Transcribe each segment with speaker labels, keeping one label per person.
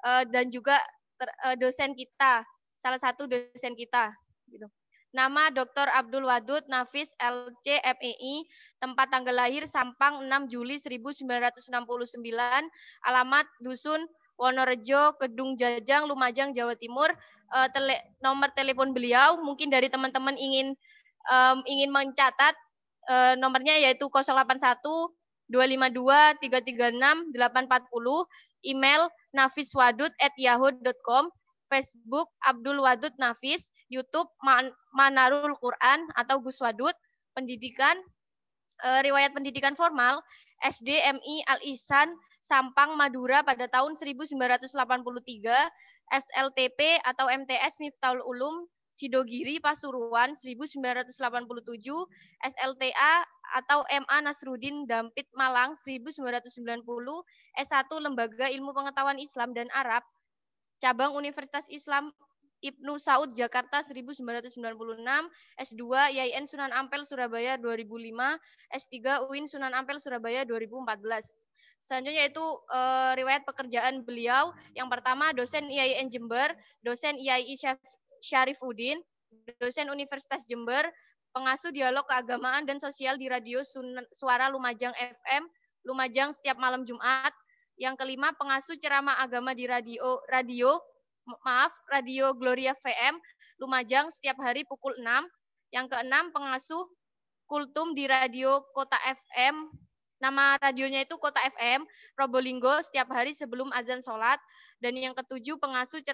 Speaker 1: dan juga dosen kita, salah satu dosen kita gitu. Nama Dr. Abdul Wadud Nafis LC MEI, tempat tanggal lahir Sampang 6 Juli 1969, alamat Dusun Wonorejo, Kedung Jajang, Lumajang, Jawa Timur. Nomor telepon beliau, mungkin dari teman-teman ingin mencatat, nomornya yaitu 081 252 336 840, email nafiswadud@yahoo.com, Facebook Abdul Wadud Nafis, YouTube Manarul Quran atau Gus Wadud, pendidikan, riwayat pendidikan formal, SD MI Al-Ihsan, Sampang, Madura pada tahun 1983, SLTP atau MTS Miftahul Ulum, Sidogiri, Pasuruan 1987, SLTA atau MA Nasruddin Dampit, Malang 1990, S1 Lembaga Ilmu Pengetahuan Islam dan Arab, Cabang Universitas Islam Ibnu Saud Jakarta 1996, S2 IAIN Sunan Ampel Surabaya 2005, S3 UIN Sunan Ampel Surabaya 2014. Selanjutnya itu riwayat pekerjaan beliau. Yang pertama dosen IAIN Jember, dosen IAI Syarifuddin, dosen Universitas Jember, pengasuh dialog keagamaan dan sosial di Radio Suara Lumajang FM, Lumajang setiap malam Jumat. Yang kelima, pengasuh ceramah agama di Radio Gloria VM, Lumajang setiap hari pukul 6. Yang keenam, pengasuh kultum di Radio Kota FM, nama radionya itu Kota FM, Probolinggo setiap hari sebelum azan sholat. Dan yang ketujuh, pengasuh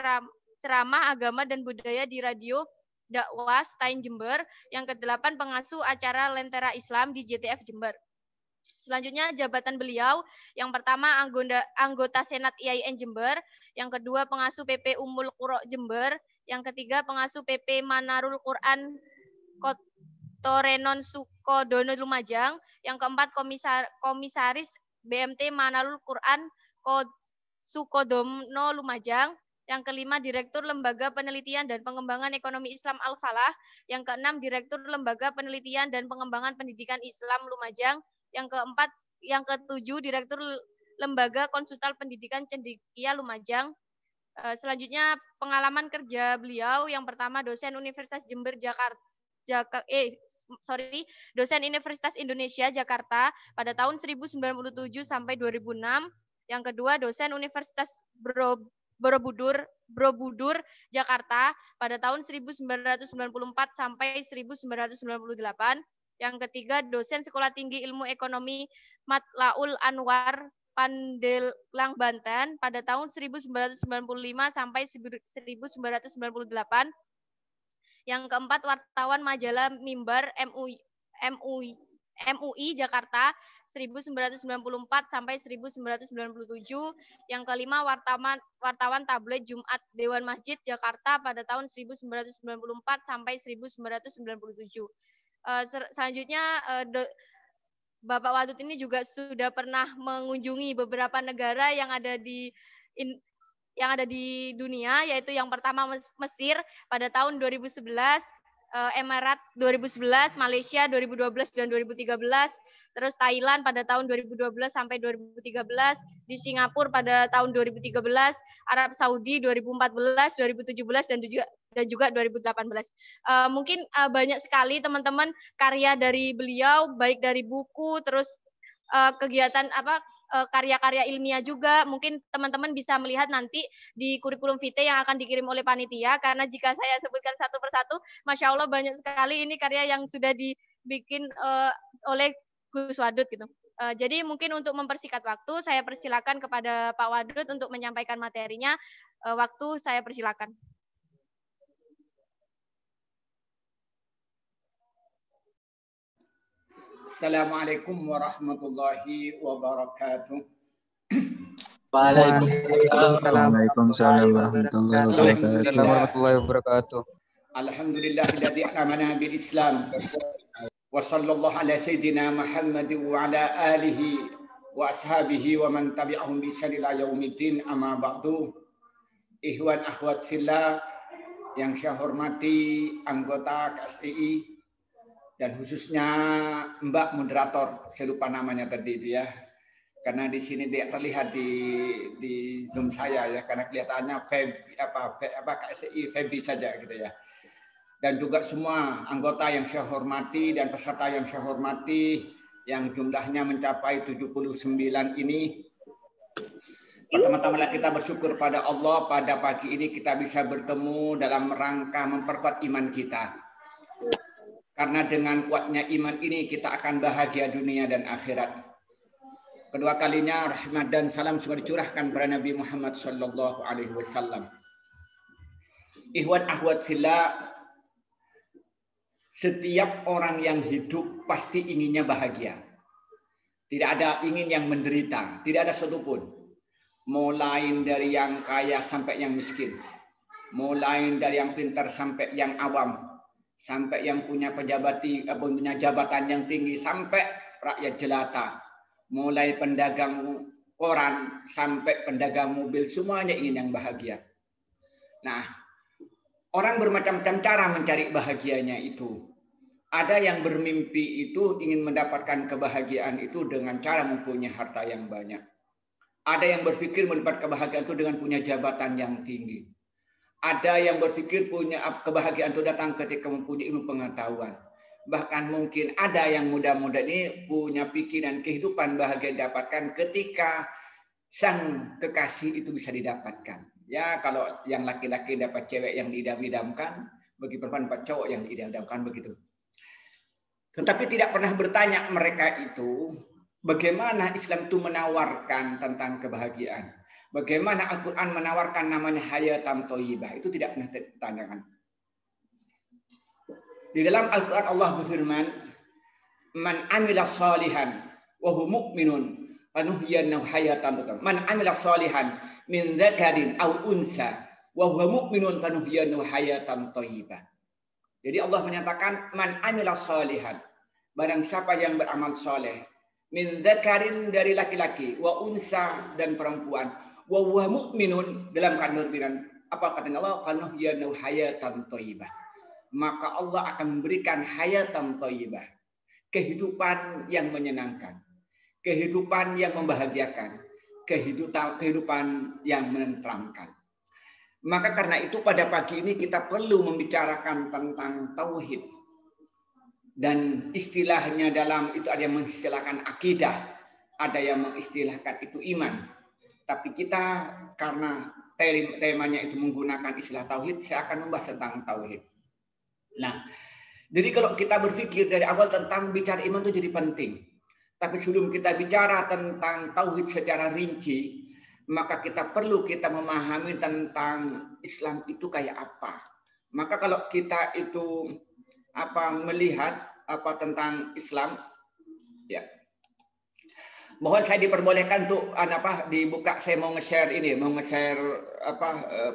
Speaker 1: ceramah agama dan budaya di Radio Dakwah Stein Jember. Yang kedelapan, pengasuh acara Lentera Islam di JTF Jember. Selanjutnya jabatan beliau, yang pertama anggota Senat IAIN Jember, yang kedua pengasuh PP Ummul Qura Jember, yang ketiga pengasuh PP Manarul Quran Kotorenon Sukodono Lumajang, yang keempat komisaris BMT Manarul Quran Sukodono Lumajang, yang kelima Direktur Lembaga Penelitian dan Pengembangan Ekonomi Islam Al-Falah, yang keenam Direktur Lembaga Penelitian dan Pengembangan Pendidikan Islam Lumajang, yang ketujuh Direktur Lembaga Konsultan Pendidikan Cendekia Lumajang. Selanjutnya pengalaman kerja beliau, yang pertama dosen Universitas Jember dosen Universitas Indonesia Jakarta pada tahun 1997 sampai 2006. Yang kedua dosen Universitas Borobudur Jakarta pada tahun 1994 sampai 1998. Yang ketiga, dosen Sekolah Tinggi Ilmu Ekonomi Matlaul Anwar Pandelang, Banten pada tahun 1995 sampai 1998. Yang keempat, wartawan majalah Mimbar MUI Jakarta 1994 sampai 1997. Yang kelima, wartawan tabloid Jumat Dewan Masjid Jakarta pada tahun 1994 sampai 1997. Selanjutnya Bapak Wadud ini juga sudah pernah mengunjungi beberapa negara yang ada di dunia, yaitu yang pertama Mesir pada tahun 2011, Emirat 2011, Malaysia 2012 dan 2013, terus Thailand pada tahun 2012 sampai 2013, di Singapura pada tahun 2013, Arab Saudi 2014, 2017 dan juga 2018. Mungkin banyak sekali teman-teman karya dari beliau, baik dari buku, terus kegiatan karya-karya ilmiah juga. Mungkin teman-teman bisa melihat nanti di kurikulum vitae yang akan dikirim oleh panitia, karena jika saya sebutkan satu persatu, Masya Allah banyak sekali ini karya yang sudah dibikin oleh Gus Wadud gitu. Jadi mungkin untuk mempersingkat waktu, saya persilakan kepada Pak Wadud untuk menyampaikan materinya. Waktu saya persilakan.
Speaker 2: Assalamualaikum warahmatullahi wabarakatuh.
Speaker 3: Waalaikumsalam warahmatullahi wabarakatuh.
Speaker 2: Alhamdulillahilladzi amana bil Islam. Wa sallallahu ala sayyidina Muhammad wa ala alihi wa ashabihi wa man tabi'ahum bi ihsan ila yaumiddin, amma ba'du. Ikhwan akhwat fillah yang saya hormati anggota KSTI dan khususnya Mbak moderator, saya lupa namanya tadi itu ya. Karena di sini tidak terlihat di Zoom saya ya, karena kelihatannya KSI Febi saja gitu ya. Dan juga semua anggota yang saya hormati dan peserta yang saya hormati yang jumlahnya mencapai 79 ini. Pertama-tama kita bersyukur pada Allah pada pagi ini kita bisa bertemu dalam rangka memperkuat iman kita. Karena dengan kuatnya iman ini kita akan bahagia dunia dan akhirat. Kedua kalinya rahmat dan salam sudah dicurahkan kepada Nabi Muhammad sallallahu alaihi wasallam. Ikhwan akhwat fillah, setiap orang yang hidup pasti inginnya bahagia. Tidak ada ingin yang menderita, tidak ada satupun. Mulai dari yang kaya sampai yang miskin. Mulai dari yang pintar sampai yang awam. Sampai yang punya punya jabatan yang tinggi sampai rakyat jelata. Mulai pedagang koran sampai pedagang mobil, semuanya ingin yang bahagia. Nah, orang bermacam-macam cara mencari bahagianya itu. Ada yang bermimpi itu ingin mendapatkan kebahagiaan itu dengan cara mempunyai harta yang banyak. Ada yang berpikir mendapat kebahagiaan itu dengan punya jabatan yang tinggi. Ada yang berpikir punya kebahagiaan itu datang ketika mempunyai ilmu pengetahuan. Bahkan mungkin ada yang muda-muda ini punya pikiran kehidupan bahagia didapatkan ketika sang kekasih itu bisa didapatkan. Ya, kalau yang laki-laki dapat cewek yang diidam-idamkan, bagi perempuan dapat cowok yang diidam-idamkan begitu. Tetapi tidak pernah bertanya mereka itu bagaimana Islam itu menawarkan tentang kebahagiaan. Bagaimana Al-Quran menawarkan namanya hayatan thayyibah. Itu tidak pernah ditanyakan. Di dalam Al-Quran Allah berfirman, "Man amila salihan wa huwa mu'minun fanuhyiyannahu hayatan thayyibah." Man amila salihan min dzakarin aw unsa wa huwa mu'minun fanuhyiyannahu hayatan thayyibah. Jadi Allah menyatakan man amila salihan, barang siapa yang beramal soleh, min dzakarin dari laki-laki, wa unsa dan perempuan, wa huwa mu'minun dalam kandungan. Apa kata Allah? Fanuhyiyannahu hayatan thayyibah. Maka Allah akan memberikan hayatan thayyibah, kehidupan yang menyenangkan, kehidupan yang membahagiakan, kehidupan yang menenteramkan. Maka karena itu pada pagi ini kita perlu membicarakan tentang tauhid. Dan istilahnya dalam itu ada yang mengistilahkan akidah, ada yang mengistilahkan itu iman. Tapi kita karena temanya itu menggunakan istilah tauhid, saya akan membahas tentang tauhid. Nah, jadi kalau kita berpikir dari awal tentang bicara iman itu jadi penting. Tapi sebelum kita bicara tentang tauhid secara rinci, maka kita perlu memahami tentang Islam itu kayak apa. Maka kalau kita itu melihat tentang Islam, ya. Mohon saya diperbolehkan untuk dibuka. Saya mau nge-share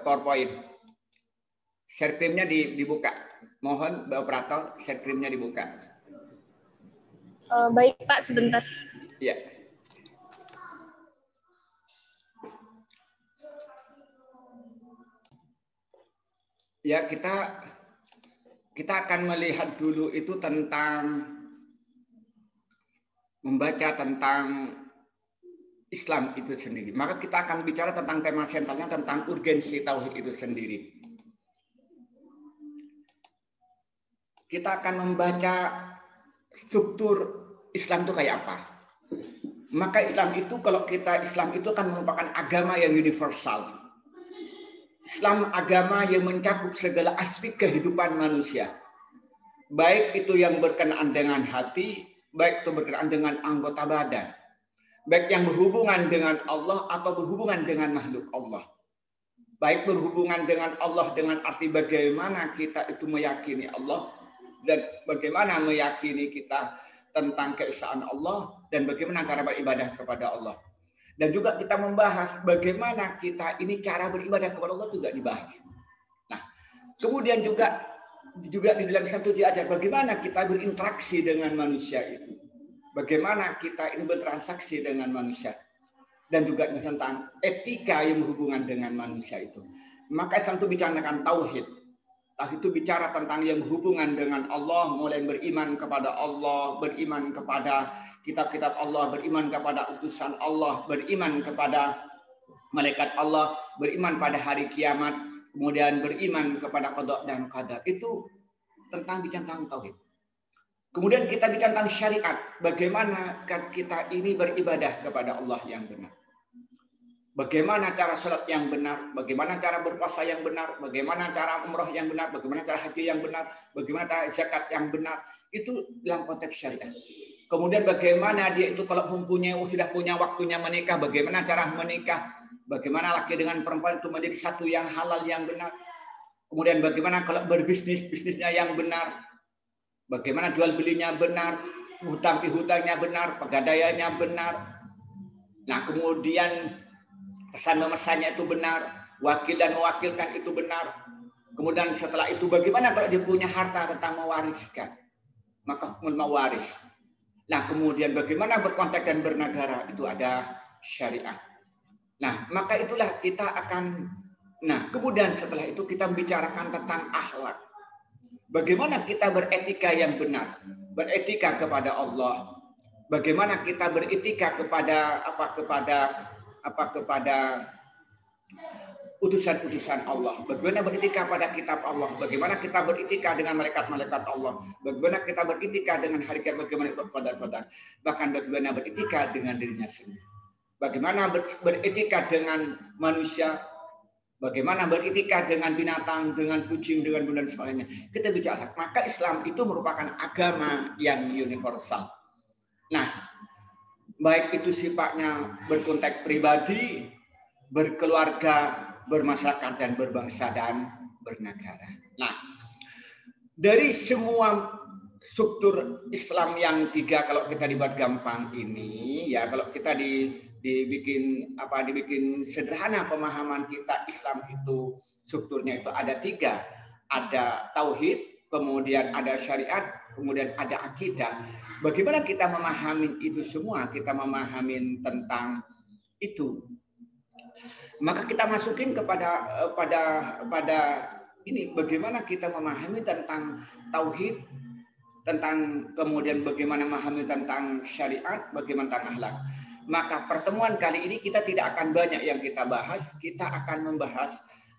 Speaker 2: PowerPoint. Share screen-nya dibuka. Mohon Mbak Operator, share screen-nya dibuka.
Speaker 4: Baik Pak, sebentar.
Speaker 2: Ya. Ya, kita akan melihat dulu itu tentang membaca tentang Islam itu sendiri. Maka kita akan bicara tentang tema sentralnya tentang urgensi tauhid itu sendiri. Kita akan membaca struktur Islam itu kayak apa. Maka Islam itu Islam itu akan merupakan agama yang universal. Islam agama yang mencakup segala aspek kehidupan manusia. Baik itu yang berkenaan dengan hati, baik itu berkenaan dengan anggota badan. Baik yang berhubungan dengan Allah atau berhubungan dengan makhluk Allah. Baik berhubungan dengan Allah dengan arti bagaimana kita itu meyakini Allah dan bagaimana meyakini kita tentang keesaan Allah dan bagaimana cara beribadah kepada Allah. Dan juga kita membahas bagaimana kita ini cara beribadah kepada Allah juga dibahas. Nah, kemudian juga di dalam Islam itu diajar bagaimana kita berinteraksi dengan manusia itu. Bagaimana kita ini bertransaksi dengan manusia. Dan juga tentang etika yang berhubungan dengan manusia itu. Maka Islam itu bicarakan tauhid. Tauhid itu bicara tentang yang hubungan dengan Allah, mulai beriman kepada Allah, beriman kepada kitab-kitab Allah, beriman kepada utusan Allah, beriman kepada malaikat Allah, beriman pada hari kiamat, kemudian beriman kepada qada dan qadar. Itu tentang tauhid. Kemudian kita bicara tentang syariat, bagaimana kita ini beribadah kepada Allah yang benar. Bagaimana cara salat yang benar, bagaimana cara berpuasa yang benar, bagaimana cara umrah yang benar, bagaimana cara haji yang benar, bagaimana cara zakat yang benar, itu dalam konteks syariat. Kemudian bagaimana dia itu kalau sudah punya waktunya menikah, bagaimana cara menikah, bagaimana laki dengan perempuan itu menjadi satu yang halal yang benar. Kemudian bagaimana kalau berbisnis, bisnisnya yang benar, bagaimana jual belinya benar, hutang pihutangnya benar, pegadaiannya benar. Nah kemudian pesan memesannya itu benar, wakil dan mewakilkan itu benar. Kemudian setelah itu bagaimana kalau dia punya harta tentang mewariskan, maka hukum mewaris. Nah kemudian bagaimana berkontak dan bernegara, itu ada syariat. Nah maka itulah kita akan, nah kemudian setelah itu kita membicarakan tentang akhlak. Bagaimana kita beretika yang benar, beretika kepada Allah. Bagaimana kita beretika kepada kepada utusan-utusan Allah. Bagaimana beretika pada kitab Allah. Bagaimana kita beretika dengan malaikat-malaikat Allah. Bagaimana kita beretika dengan hari kiamat. Bagaimana qadar. Bahkan bagaimana beretika dengan dirinya sendiri. Bagaimana beretika dengan manusia. Bagaimana beretika dengan binatang, dengan kucing, dengan bulan sebagainya. Kita bicara. Maka Islam itu merupakan agama yang universal. Nah, baik itu sifatnya berkonteks pribadi, berkeluarga, bermasyarakat, dan berbangsa dan bernegara. Nah, dari semua struktur Islam yang tiga, kalau kita dibuat gampang ini, ya kalau kita dibikin sederhana pemahaman kita, Islam itu strukturnya itu ada tiga, ada tauhid, kemudian ada syariat, kemudian ada akidah. Bagaimana kita memahami itu semua? Kita memahami tentang itu. Maka kita masukin kepada ini, bagaimana kita memahami tentang tauhid, tentang kemudian bagaimana memahami tentang syariat, bagaimana tentang akhlak. Maka pertemuan kali ini kita tidak akan banyak yang kita bahas, kita akan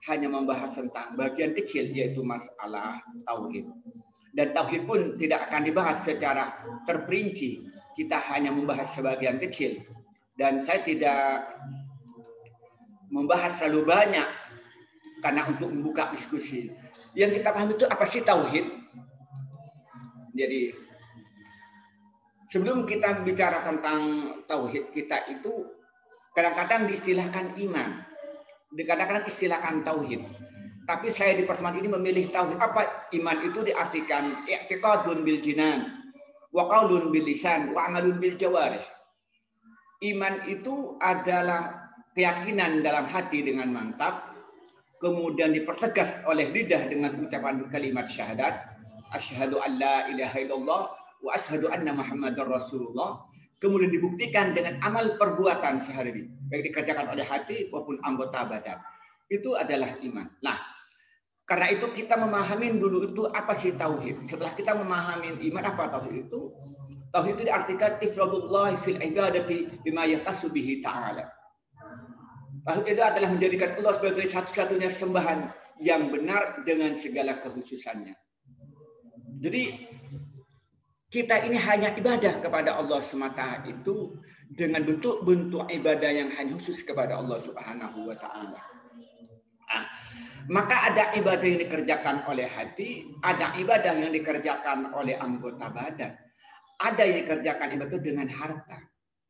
Speaker 2: hanya membahas tentang bagian kecil, yaitu masalah tauhid. Dan tauhid pun tidak akan dibahas secara terperinci. Kita hanya membahas sebagian kecil. Dan saya tidak membahas terlalu banyak karena untuk membuka diskusi. Yang kita pahami itu apa sih tauhid? Jadi sebelum kita bicara tentang tauhid, kita itu kadang-kadang diistilahkan iman. Kadang-kadang istilahkan tauhid. Tapi saya di pertemuan ini memilih tauhid. Apa iman itu diartikan i'tiqadun bil jinan, wa qaulun bil lisan, wa amalun bil jawarih. Iman itu adalah keyakinan dalam hati dengan mantap, kemudian dipertegas oleh lidah dengan ucapan kalimat syahadat, asyhadu an la ilaha illallah wa asyhadu anna muhammadar rasulullah, kemudian dibuktikan dengan amal perbuatan sehari-hari, baik dikerjakan oleh hati maupun anggota badan. Itu adalah iman. Nah, karena itu kita memahami dulu itu apa sih tauhid. Setelah kita memahami iman, apa tauhid itu? Tauhid itu diartikan ifradullah fil ibadati bima yahtassu bihi ta'ala. Tauhid itu adalah menjadikan Allah sebagai satu-satunya sembahan yang benar dengan segala kekhususannya. Jadi kita ini hanya ibadah kepada Allah semata, itu dengan bentuk-bentuk ibadah yang hanya khusus kepada Allah Subhanahu wa taala. Maka ada ibadah yang dikerjakan oleh hati, ada ibadah yang dikerjakan oleh anggota badan. Ada yang dikerjakan ibadah dengan harta.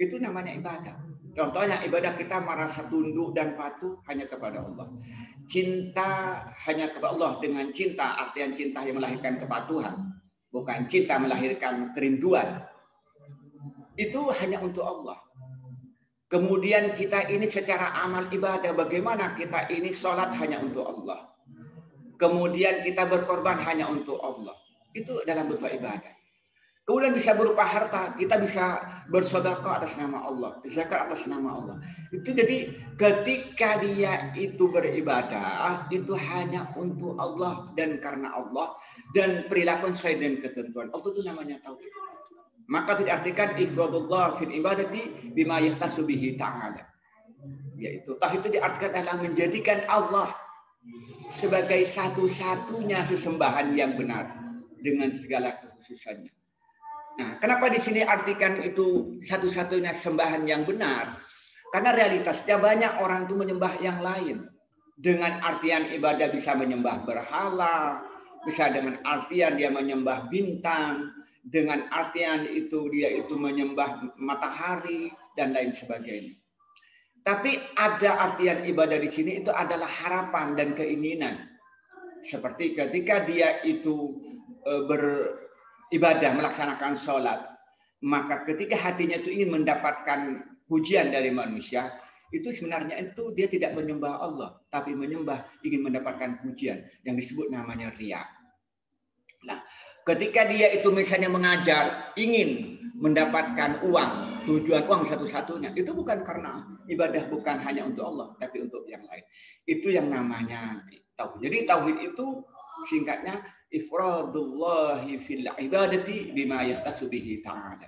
Speaker 2: Itu namanya ibadah. Contohnya ibadah kita merasa tunduk dan patuh hanya kepada Allah. Cinta hanya kepada Allah dengan cinta, artian cinta yang melahirkan kepatuhan. Bukan cinta melahirkan kerinduan. Itu hanya untuk Allah. Kemudian kita ini secara amal ibadah, bagaimana kita ini sholat hanya untuk Allah. Kemudian kita berkorban hanya untuk Allah. Itu dalam bentuk ibadah. Kemudian bisa berupa harta, kita bisa bersedekah atas nama Allah, zakat atas nama Allah. Itu jadi ketika dia itu beribadah, itu hanya untuk Allah dan karena Allah dan perilaku sesuai dengan ketentuan Allah, itu namanya tauhid. Maka tidak artikan ifradullah fil ibadati bima yahtasu bihi ta'ala. Yaitu tauhid itu diartikan adalah menjadikan Allah sebagai satu-satunya sesembahan yang benar dengan segala kekhususannya. Nah, kenapa di sini artikan itu satu-satunya sembahan yang benar? Karena realitasnya banyak orang itu menyembah yang lain. Dengan artian ibadah bisa menyembah berhala, bisa dengan artian dia menyembah bintang, dengan artian itu dia itu menyembah matahari dan lain sebagainya. Tapi ada artian ibadah di sini itu adalah harapan dan keinginan. Seperti ketika dia itu beribadah, melaksanakan sholat, maka ketika hatinya itu ingin mendapatkan pujian dari manusia, itu sebenarnya itu dia tidak menyembah Allah, tapi menyembah ingin mendapatkan pujian yang disebut namanya riya. Nah, ketika dia itu misalnya mengajar, ingin mendapatkan uang, tujuan uang satu-satunya, itu bukan karena ibadah bukan hanya untuk Allah, tapi untuk yang lain. Itu yang namanya tauhid. Jadi tauhid itu singkatnya ifradullahi fil ibadati bima yahtasu bihi ta'ala.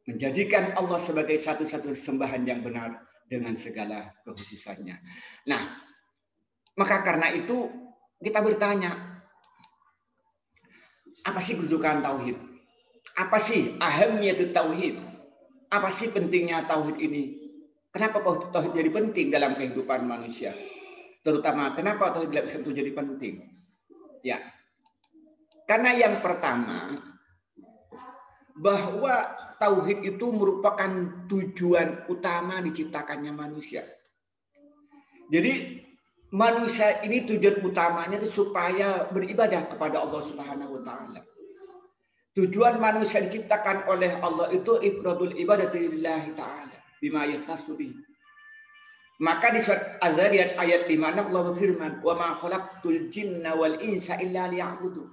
Speaker 2: Menjadikan Allah sebagai satu-satunya sembahan yang benar dengan segala kekhususannya. Nah, maka karena itu kita bertanya, apa sih kedudukan tauhid? Apa sih ahamnya itu tauhid? Apa sih pentingnya tauhid ini? Kenapa tauhid jadi penting dalam kehidupan manusia? Terutama kenapa tauhid itu jadi penting? Ya, karena yang pertama, bahwa tauhid itu merupakan tujuan utama diciptakannya manusia. Jadi manusia ini tujuan utamanya itu supaya beribadah kepada Allah Subhanahu wa taala. Tujuan manusia diciptakan oleh Allah itu ifradul ibadati lillahi taala bima yahtasu bihi. Maka di surat Az-Zariyat ayat 5 Allah berfirman, "Wa ma khalaqtul jinna wal insa illa liya'budun."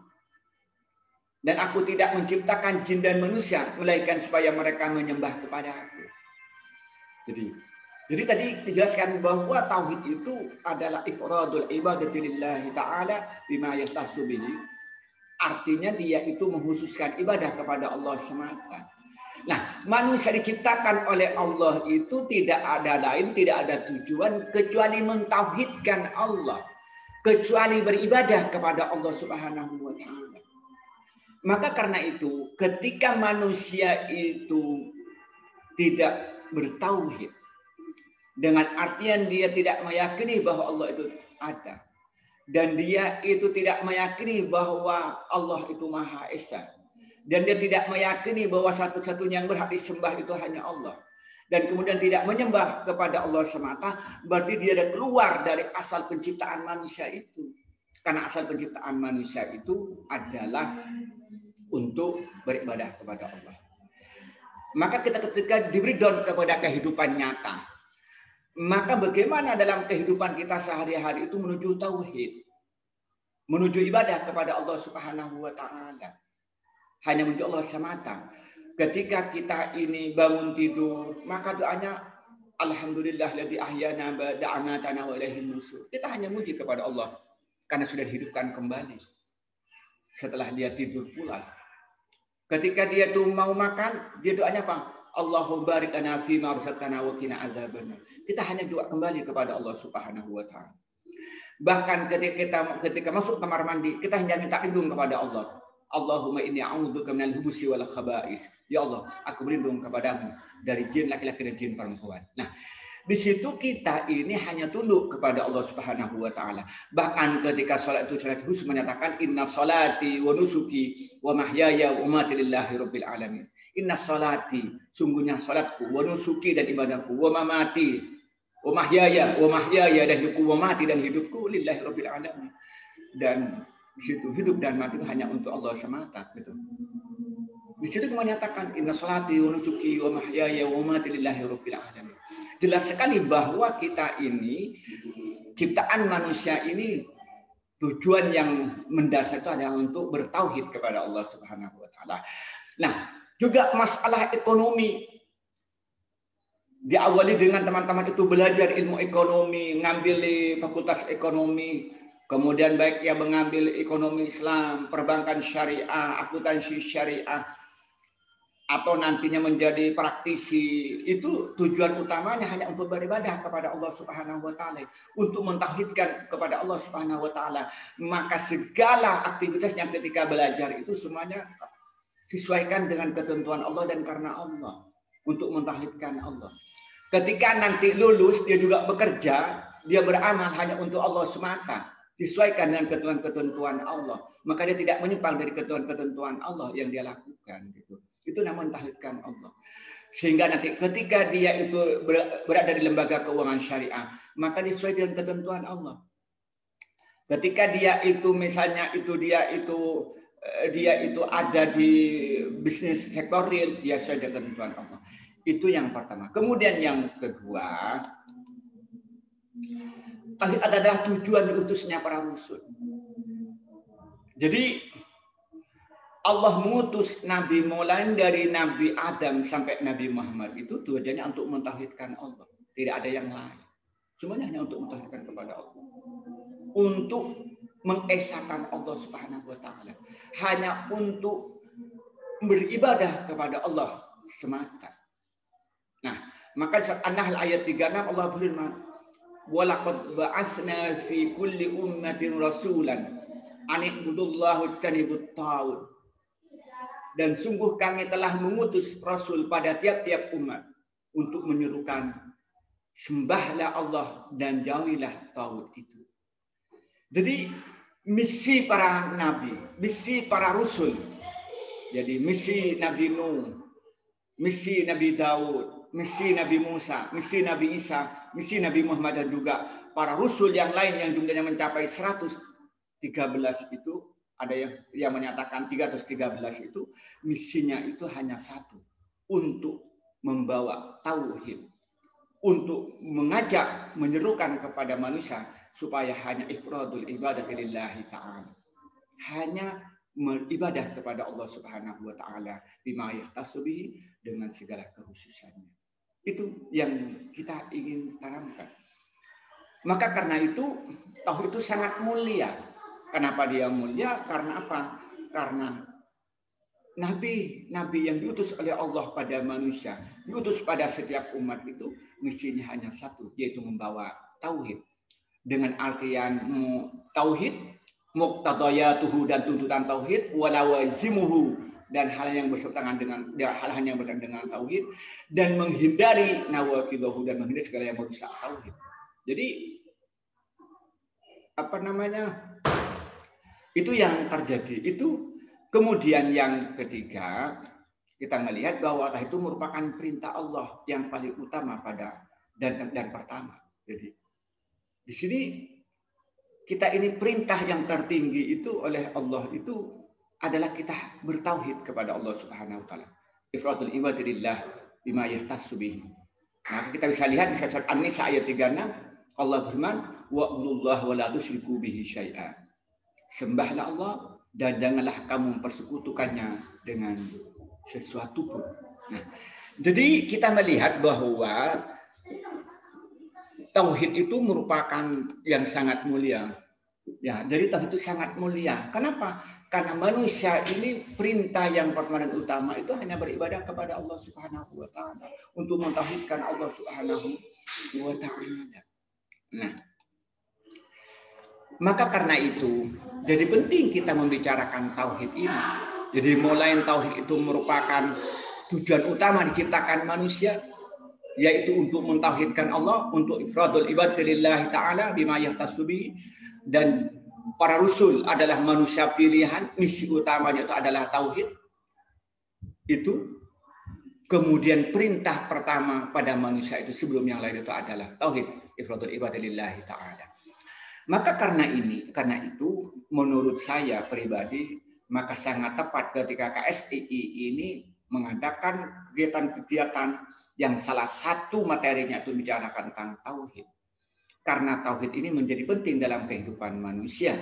Speaker 2: Dan aku tidak menciptakan jin dan manusia melainkan supaya mereka menyembah kepada aku. Jadi tadi dijelaskan bahwa tauhid itu adalah ifradul ibadati lillahi ta'ala bima yahtasu bihi. Artinya dia itu menghususkan ibadah kepada Allah semata. Nah, manusia diciptakan oleh Allah itu tidak ada lain, tidak ada tujuan kecuali mentauhidkan Allah, kecuali beribadah kepada Allah Subhanahu wa taala. Maka karena itu, ketika manusia itu tidak bertauhid, dengan artian dia tidak meyakini bahwa Allah itu ada, dan dia itu tidak meyakini bahwa Allah itu Maha Esa, dan dia tidak meyakini bahwa satu-satunya yang berhak disembah itu hanya Allah, dan kemudian tidak menyembah kepada Allah semata, berarti dia sudah keluar dari asal penciptaan manusia itu. Karena asal penciptaan manusia itu adalah untuk beribadah kepada Allah. Maka kita ketika diberi don kepada kehidupan nyata, maka bagaimana dalam kehidupan kita sehari-hari itu menuju tauhid, menuju ibadah kepada Allah Subhanahu wa taala. Hanya menuju Allah semata. Ketika kita ini bangun tidur, maka doanya alhamdulillahilladzi ahyana ba'da amatana wa ilaihin nusur. Kita hanya muji kepada Allah karena sudah dihidupkan kembali setelah dia tidur pulas. Ketika dia tuh mau makan, dia doanya apa? Allahumma barik lana fi ma razaqtana wa qina adzabannar. Kita hanya doa kembali kepada Allah Subhanahu wa taala. Bahkan ketika masuk kamar mandi, kita hanya minta lindung kepada Allah. Allahumma inni a'udzubika minal hubusi wal khaba'is. Ya Allah, aku berlindung kepadamu dari jin laki-laki dan jin perempuan. Nah, di situ kita ini hanya tunduk kepada Allah Subhanahu wa taala. Bahkan ketika salat itu salat khusus menyatakan inna salati wa nusuki wa mahyaya wa mamati lillahi rabbil alamin. Inna salati, sungguhnya salatku, wa nusuki dan ibadahku, wa mamati, wa mahyaya dan hidupku, wa mati dan hidupku lillahi rabbil alamin. Dan di situ hidup dan mati itu hanya untuk Allah semata, gitu. Di situ menyatakan inna salati wa nusuki wa mahyaya wa mamati lillahi rabbil alamin. Jelas sekali bahwa kita ini, ciptaan manusia ini, tujuan yang mendasar itu adalah untuk bertauhid kepada Allah Subhanahu wa taala. Nah, juga masalah ekonomi. Diawali dengan teman-teman itu belajar ilmu ekonomi, ngambil di fakultas ekonomi, kemudian baik yang mengambil ekonomi Islam, perbankan syariah, akuntansi syariah, atau nantinya menjadi praktisi. Itu tujuan utamanya hanya untuk beribadah kepada Allah Subhanahu wa taala, untuk mentauhidkan kepada Allah Subhanahu wa taala. Maka segala aktivitasnya ketika belajar itu semuanya sesuaikan dengan ketentuan Allah dan karena Allah, untuk mentauhidkan Allah. Ketika nanti lulus, dia juga bekerja, dia beramal hanya untuk Allah semata, disesuaikan dengan ketentuan-ketentuan Allah. Maka dia tidak menyimpang dari ketentuan-ketentuan Allah yang dia lakukan. Gitu. Itu namanya mentauhidkan Allah. Sehingga nanti ketika dia itu berada di lembaga keuangan syariah, maka disesuai dengan ketentuan Allah. Ketika dia itu misalnya dia itu ada di bisnis sektor real, dia sesuai dengan ketentuan Allah. Itu yang pertama. Kemudian yang kedua, tauhid adalah tujuan diutusnya para rasul. Jadi Allah mengutus Nabi mulai dari Nabi Adam sampai Nabi Muhammad itu tujuannya untuk mentauhidkan Allah. Tidak ada yang lain. Semuanya hanya untuk mentauhidkan kepada Allah. Untuk mengesahkan Allah Subhanahu wa taala. Hanya untuk beribadah kepada Allah semata. Nah, maka surat An-Nahl ayat 36 Allah berfirman, "Wa laqad ba'atsna fi kulli ummatin rasulan an i'budullaha wajtanibut taghut." Dan sungguh kami telah mengutus rasul pada tiap-tiap umat untuk menyerukan sembahlah Allah dan jauhilah taghut itu. Jadi misi para nabi, misi para rasul. Jadi misi Nabi Nuh, misi Nabi Daud, misi Nabi Musa, misi Nabi Isa, misi Nabi Muhammad, dan juga para rasul yang lain yang jumlahnya mencapai 113 itu, ada yang menyatakan 313 itu, misinya itu hanya satu, untuk membawa tauhid, untuk mengajak, menyerukan kepada manusia supaya hanya ifradul ibadati lillahi ta'ala. Hanya beribadah kepada Allah Subhanahu wa taala bima yahtasubihi, dengan segala kekhususannya. Itu yang kita ingin tanamkan. Maka karena itu tauhid itu sangat mulia. Kenapa dia mulia? Karena apa? Karena nabi yang diutus oleh Allah pada manusia, diutus pada setiap umat itu misinya hanya satu, yaitu membawa tauhid. Dengan artian tauhid, muqtadayatuhu dan tuntutan tauhid, walawazimuhu dan hal yang bertentangan dengan tauhid, dan menghindari nawaqidahu dan menghindari segala yang merusak tauhid. Jadi itu yang terjadi. Itu kemudian yang ketiga, kita melihat bahwa itu merupakan perintah Allah yang paling utama dan pertama. Jadi di sini kita ini perintah yang tertinggi itu oleh Allah itu adalah kita bertauhid kepada Allah Subhanahu wa taala. Ifradul ibadati lillah bima yahtassu bihi. Maka kita bisa lihat di surat An-Nisa ayat 36, Allah berfirman, wa'budullaha wa la tusyriku bihi syai'a. Sembahlah Allah dan janganlah kamu mempersekutukannya dengan sesuatu pun. Nah, jadi kita melihat bahwa tauhid itu merupakan yang sangat mulia. Ya, jadi tauhid itu sangat mulia. Kenapa? Karena manusia ini perintah yang pertama dan utama itu hanya beribadah kepada Allah Subhanahu wa taala, untuk mentauhidkan Allah Subhanahu wa taala. Nah, maka karena itu jadi penting kita membicarakan tauhid ini. Jadi mulai tauhid itu merupakan tujuan utama diciptakan manusia, yaitu untuk mentauhidkan Allah, untuk ifradul ibadati lillahi ta'ala bima yahtassu bihi. Dan para rasul adalah manusia pilihan, misi utamanya itu adalah tauhid. Itu kemudian perintah pertama pada manusia itu sebelum yang lain itu adalah tauhid, ifradul ibadati lillahi ta'ala. Maka karena itu menurut saya pribadi, maka sangat tepat ketika KSII ini mengadakan kegiatan-kegiatan yang salah satu materinya itu bicarakan tentang tauhid. Karena tauhid ini menjadi penting dalam kehidupan manusia.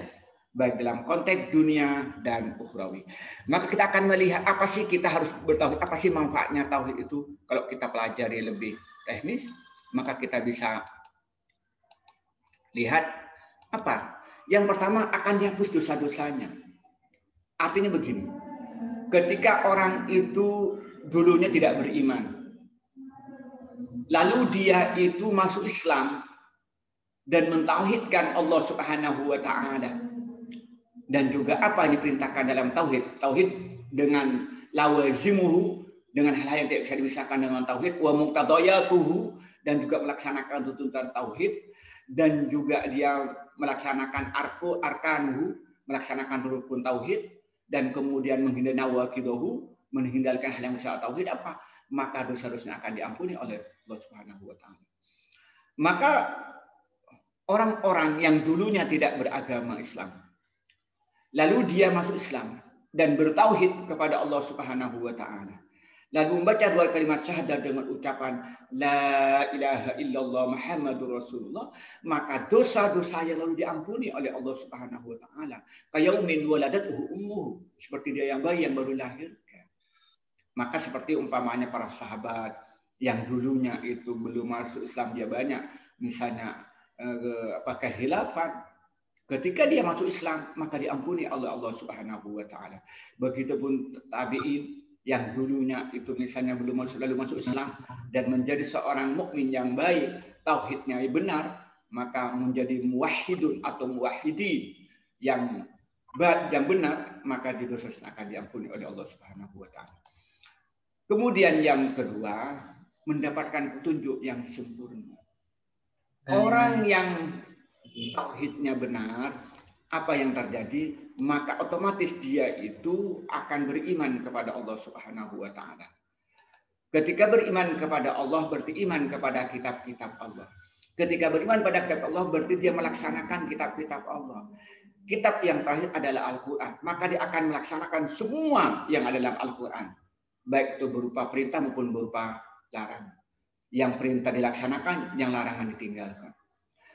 Speaker 2: baik dalam konteks dunia dan ukhrawi. Maka kita akan melihat apa sih kita harus bertauhid, apa sih manfaatnya tauhid itu. Kalau kita pelajari lebih teknis, maka kita bisa lihat apa? Yang pertama akan dihapus dosa-dosanya. Artinya begini, ketika orang itu dulunya tidak beriman, lalu dia itu masuk Islam dan mentauhidkan Allah Subhanahu wa taala. Dan juga apa yang diperintahkan dalam tauhid. Tauhid dengan lawazimuhu, dengan hal-hal yang tidak bisa dipisahkan dengan tauhid, wa muqtadayatuhu, dan juga melaksanakan tuntutan tauhid, dan juga dia melaksanakan arkanuhu, melaksanakan rukun tauhid, dan kemudian menghindari nawaqidahu, menghindarkan hal yang bersifat tauhid, apa? Maka dosa-dosanya akan diampuni oleh Allah Subhanahu wa taala. Maka orang-orang yang dulunya tidak beragama Islam, lalu dia masuk Islam dan bertauhid kepada Allah Subhanahu wa taala. Lalu membaca dua kalimat syahadat dengan ucapan la ilaha illallah Muhammadur Rasulullah, maka dosa-dosanya lalu diampuni oleh Allah Subhanahu wa taala. Kayaumin waladatuhu ummuhu, seperti dia yang bayi yang baru lahirkan. Maka seperti umpamanya para sahabat yang dulunya itu belum masuk Islam, dia banyak misalnya pakai khilafah. Ketika dia masuk Islam, maka diampuni oleh Allah Subhanahu wa taala. Begitupun tabi'in yang dulunya itu misalnya belum masuk Islam dan menjadi seorang mukmin yang baik, tauhidnya benar, maka menjadi muwahhidun atau muwahhidin yang benar, maka dosa akan diampuni oleh Allah Subhanahu wa taala. Kemudian yang kedua, mendapatkan petunjuk yang sempurna. Orang yang tauhidnya benar, apa yang terjadi? Maka otomatis dia itu akan beriman kepada Allah Subhanahu wa taala. Ketika beriman kepada Allah berarti iman kepada kitab-kitab Allah. Ketika beriman pada kitab Allah berarti dia melaksanakan kitab-kitab Allah. Kitab yang terakhir adalah Al-Qur'an, maka dia akan melaksanakan semua yang ada dalam Al-Qur'an. Baik itu berupa perintah maupun berupa larangan. Yang perintah dilaksanakan, yang larangan ditinggalkan.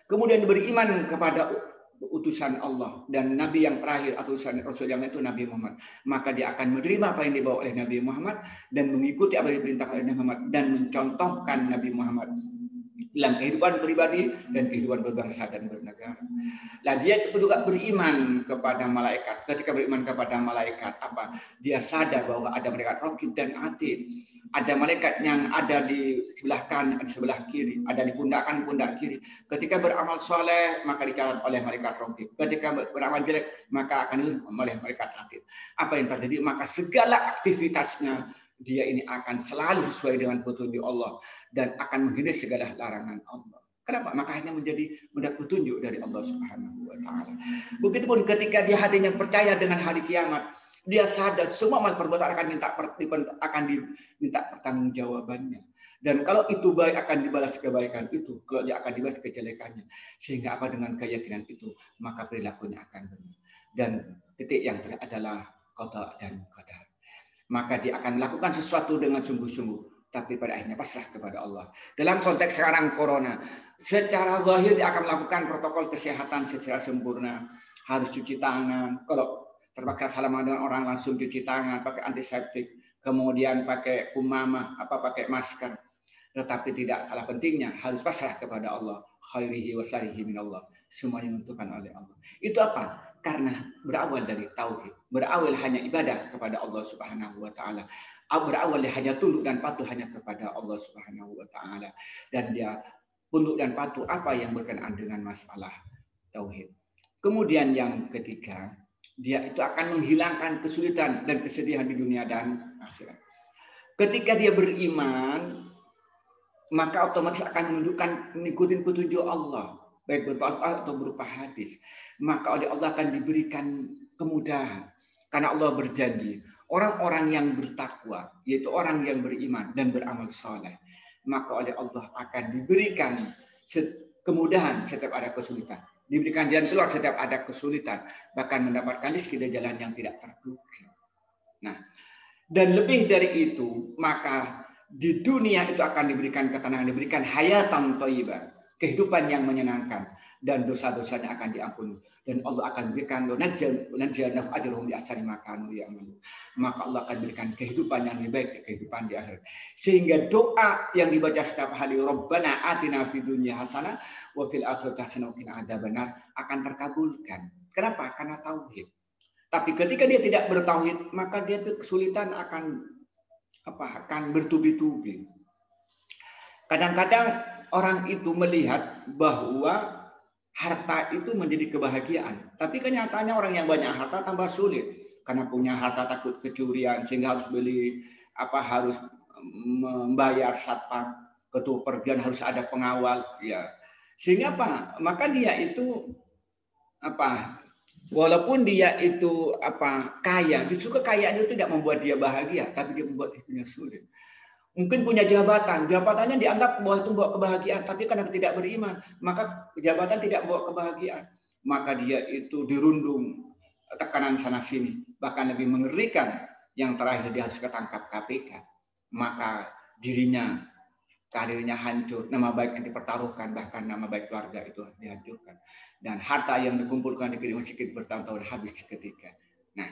Speaker 2: Kemudian beriman kepada utusan Allah dan Nabi yang terakhir atau utusan Rasul yang itu Nabi Muhammad. Maka dia akan menerima apa yang dibawa oleh Nabi Muhammad dan mengikuti apa yang diperintahkan oleh Nabi Muhammad dan mencontohkan Nabi Muhammad dalam kehidupan pribadi dan kehidupan berbangsa dan bernegara. Nah, dia itu juga beriman kepada malaikat. Ketika beriman kepada malaikat, apa? Dia sadar bahwa ada malaikat raqib dan atid. Ada malaikat yang ada di sebelah kanan, di sebelah kiri, ada di pundak kiri. Ketika beramal soleh, maka dicatat oleh malaikat raqib. Ketika beramal jelek, maka akan dilihat oleh malaikat atid. Apa yang terjadi? Maka segala aktivitasnya dia ini akan selalu sesuai dengan petunjuk Allah dan akan menghindari segala larangan Allah. Kenapa? Maka hanya mendapat petunjuk dari Allah Subhanahu wa taala. Begitupun ketika dia hatinya percaya dengan hari kiamat, dia sadar semua amal perbuatan akan diminta pertanggungjawabannya. Dan kalau itu baik akan dibalas kebaikan itu, kalau dia akan dibalas kejelekannya. Sehingga apa dengan keyakinan itu, maka perilakunya akan benar. Dan titik yang terakhir adalah qada dan qadar. Maka dia akan melakukan sesuatu dengan sungguh-sungguh, tapi pada akhirnya pasrah kepada Allah. Dalam konteks sekarang corona, secara zahir dia akan melakukan protokol kesehatan secara sempurna, harus cuci tangan, kalau terpaksa salaman dengan orang langsung cuci tangan, pakai antiseptik, kemudian pakai kumamah, pakai masker. Tetapi tidak kalah pentingnya harus pasrah kepada Allah, khairihi wa syarrihi minallah. Semuanya menentukan oleh Allah. Itu apa? Karena berawal dari tauhid, berawal hanya ibadah kepada Allah Subhanahu wa taala. Berawal hanya tunduk dan patuh hanya kepada Allah Subhanahu wa taala, dan dia tunduk dan patuh apa yang berkenaan dengan masalah tauhid. Kemudian yang ketiga, dia itu akan menghilangkan kesulitan dan kesedihan di dunia dan akhirat. Ketika dia beriman, maka otomatis akan menunjukkan mengikuti petunjuk Allah, baik berupa Al-Quran atau berupa hadis. Maka oleh Allah akan diberikan kemudahan. Karena Allah berjanji, orang-orang yang bertakwa, yaitu orang yang beriman dan beramal soleh, maka oleh Allah akan diberikan kemudahan setiap ada kesulitan. Diberikan jalan keluar setiap ada kesulitan. Bahkan mendapatkan rezeki dari jalan yang tidak terduga. Nah, dan lebih dari itu, maka di dunia itu akan diberikan ketenangan, diberikan hayatan thayyibah. kehidupan yang menyenangkan, dan dosa-dosanya akan diampuni, dan Allah akan berikan najzanahu ajrahum bi ahsani ma kanu ya'malun. Maka Allah akan berikan kehidupan yang lebih baik, kehidupan di akhirat. Sehingga doa yang dibaca setiap hari, Rabbana atina fid dunya hasanah wa fil akhirati hasanah wa qina adzabannar, akan terkabulkan. Kenapa? Karena tauhid. Tapi ketika dia tidak bertauhid, maka dia itu kesulitan akan bertubi-tubi. Kadang-kadang orang itu melihat bahwa harta itu menjadi kebahagiaan. Tapi kenyataannya orang yang banyak harta tambah sulit. Karena punya harta takut kecurian, sehingga harus harus membayar satpam, ketua pergian harus ada pengawal. Ya. Sehingga maka dia itu walaupun dia itu kaya, justru kekayaan itu tidak membuat dia bahagia, tapi dia membuat hidupnya sulit. Mungkin punya jabatannya dianggap bahwa itu membawa kebahagiaan, tapi karena tidak beriman, maka jabatan tidak membawa kebahagiaan. Maka dia itu dirundung tekanan sana sini, bahkan lebih mengerikan. Yang terakhir dia harus ketangkap KPK, maka dirinya, karirnya hancur, nama baik yang dipertaruhkan, bahkan nama baik keluarga itu dihancurkan, dan harta yang dikumpulkan di kediri masjid bertahun-tahun habis seketika. Nah,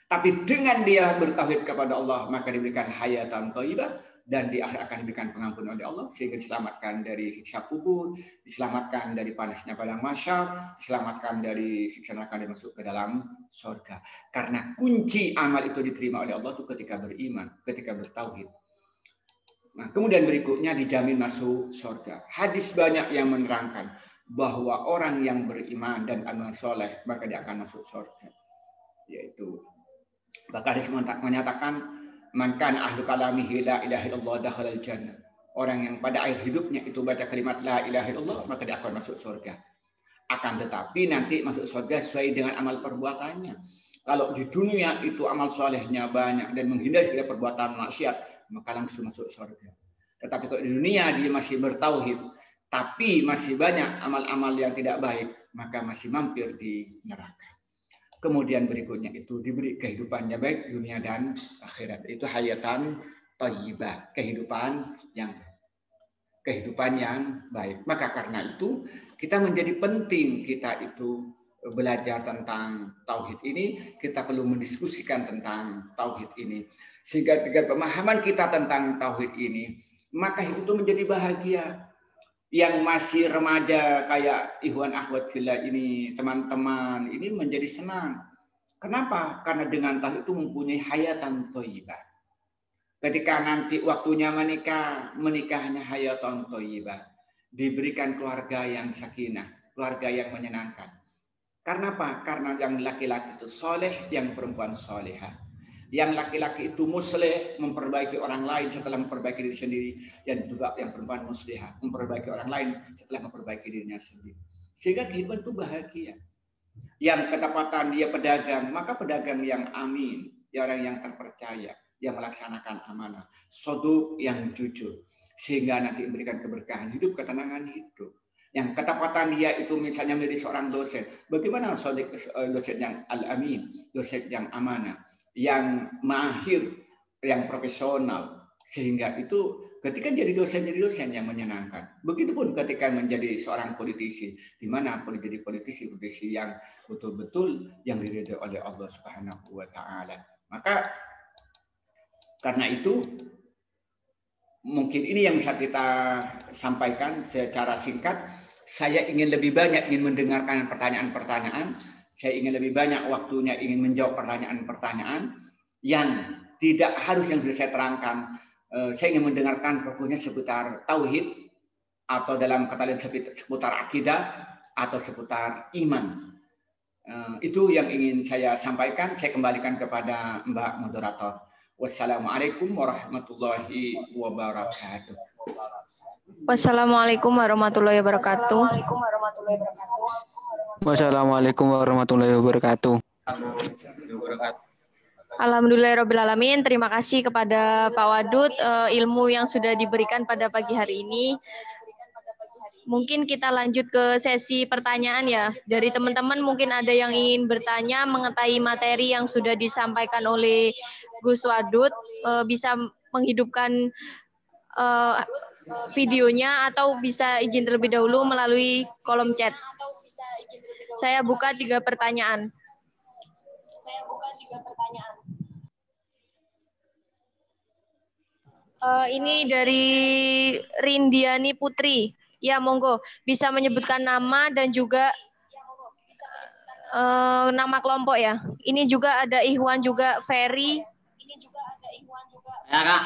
Speaker 2: tapi dengan dia bertauhid kepada Allah, maka diberikan hayatan thayyibah, dan di akhir akan diberikan pengampunan oleh Allah, sehingga diselamatkan dari siksa kubur, diselamatkan dari panasnya padang mahsyar, diselamatkan dari siksa neraka dan masuk ke dalam surga. Karena kunci amal itu diterima oleh Allah itu ketika beriman, ketika bertauhid. Nah, kemudian berikutnya dijamin masuk surga. Hadis banyak yang menerangkan bahwa orang yang beriman dan amal soleh maka dia akan masuk surga. Yaitu bahkan hadis menyatakan, man kana ahlu kalamihi la ilaha illallah dakhalal jannah. Orang yang pada akhir hidupnya itu baca kalimat la ilaha illallah, maka dia akan masuk surga. Akan tetapi nanti masuk surga sesuai dengan amal perbuatannya. Kalau di dunia itu amal solehnya banyak dan menghindari dari perbuatan maksiat, maka langsung masuk surga. Tetapi kalau di dunia dia masih bertauhid, tapi masih banyak amal-amal yang tidak baik, maka masih mampir di neraka. Kemudian berikutnya itu diberi kehidupannya baik dunia dan akhirat. Itu hayatan thayyibah, kehidupan yang baik. Maka karena itu kita menjadi penting kita itu belajar tentang tauhid ini, kita perlu mendiskusikan tentang tauhid ini. Sehingga dengan pemahaman kita tentang tauhid ini, maka itu menjadi bahagia. Yang masih remaja kayak Ikhwan Akhwat Fillah ini, teman-teman ini menjadi senang. Kenapa? Karena dengan tauhid itu mempunyai hayatan thayyibah. Ketika nanti waktunya menikahnya hayatan thayyibah. Diberikan keluarga yang sakinah, keluarga yang menyenangkan. Karena apa? Karena yang laki-laki itu soleh, yang perempuan solehah. Yang laki-laki itu muslih, memperbaiki orang lain setelah memperbaiki diri sendiri, dan juga yang perempuan muslihah, memperbaiki orang lain setelah memperbaiki dirinya sendiri. Sehingga kehidupan itu bahagia. Yang ketepatan dia pedagang, maka pedagang yang amin, orang yang terpercaya, yang melaksanakan amanah, soduk yang jujur, sehingga nanti memberikan keberkahan hidup, ketenangan hidup. Yang ketepatan dia itu misalnya menjadi seorang dosen, bagaimana dosen yang al-amin, dosen yang amanah, yang mahir, yang profesional, sehingga itu ketika jadi dosen yang menyenangkan. Begitupun ketika menjadi seorang politisi, di mana jadi politisi yang betul-betul yang diridhoi oleh Allah Subhanahu wa taala. Maka karena itu mungkin ini yang bisa kita sampaikan secara singkat. Saya ingin lebih banyak mendengarkan pertanyaan-pertanyaan. Saya ingin lebih banyak waktunya ingin menjawab pertanyaan-pertanyaan yang tidak harus yang sudah saya terangkan. Saya ingin mendengarkan fokusnya seputar tauhid, atau dalam kata lain seputar akidah, atau seputar iman. Itu yang ingin saya sampaikan. Saya kembalikan kepada Mbak Moderator. Wassalamualaikum warahmatullahi wabarakatuh.
Speaker 1: Wassalamualaikum warahmatullahi wabarakatuh.
Speaker 3: Wassalamualaikum warahmatullahi wabarakatuh.
Speaker 1: Alhamdulillahirrabbilalamin. Terima kasih kepada Pak Wadud ilmu yang sudah diberikan pada pagi hari ini. Mungkin kita lanjut ke sesi pertanyaan ya. Dari teman-teman mungkin ada yang ingin bertanya mengenai materi yang sudah disampaikan oleh Gus Wadud, bisa menghidupkan videonya atau bisa izin terlebih dahulu melalui kolom chat. Saya buka 3 pertanyaan. Ini dari Rindiani Putri. Ya, monggo. Bisa menyebutkan nama dan juga nama kelompok ya. Ini juga ada Ikhwan juga, Ferry.
Speaker 2: Ya, Kak.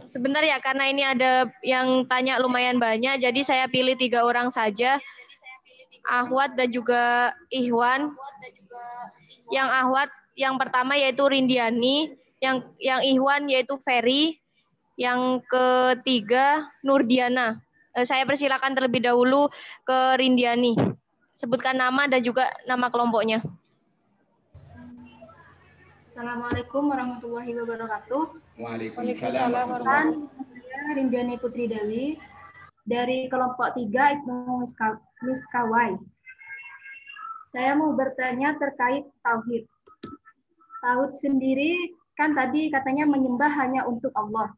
Speaker 1: Sebentar ya, karena ini ada yang tanya lumayan banyak, jadi saya pilih 3 orang saja. Ahwat dan juga Ikhwan. Yang Ahwat yang pertama yaitu Rindiani, yang Ikhwan yaitu Ferry, yang ketiga Nurdiana. Saya persilakan terlebih dahulu ke Rindiani. Sebutkan nama dan juga nama kelompoknya.
Speaker 4: Assalamualaikum warahmatullahi wabarakatuh.
Speaker 2: Waalaikumsalam warahmatullahi wabarakatuh.
Speaker 4: Saya Rindiani Putri Dewi dari kelompok 3 Ibnu Miskawai. Saya mau bertanya terkait tauhid. Tauhid sendiri kan tadi katanya menyembah hanya untuk Allah.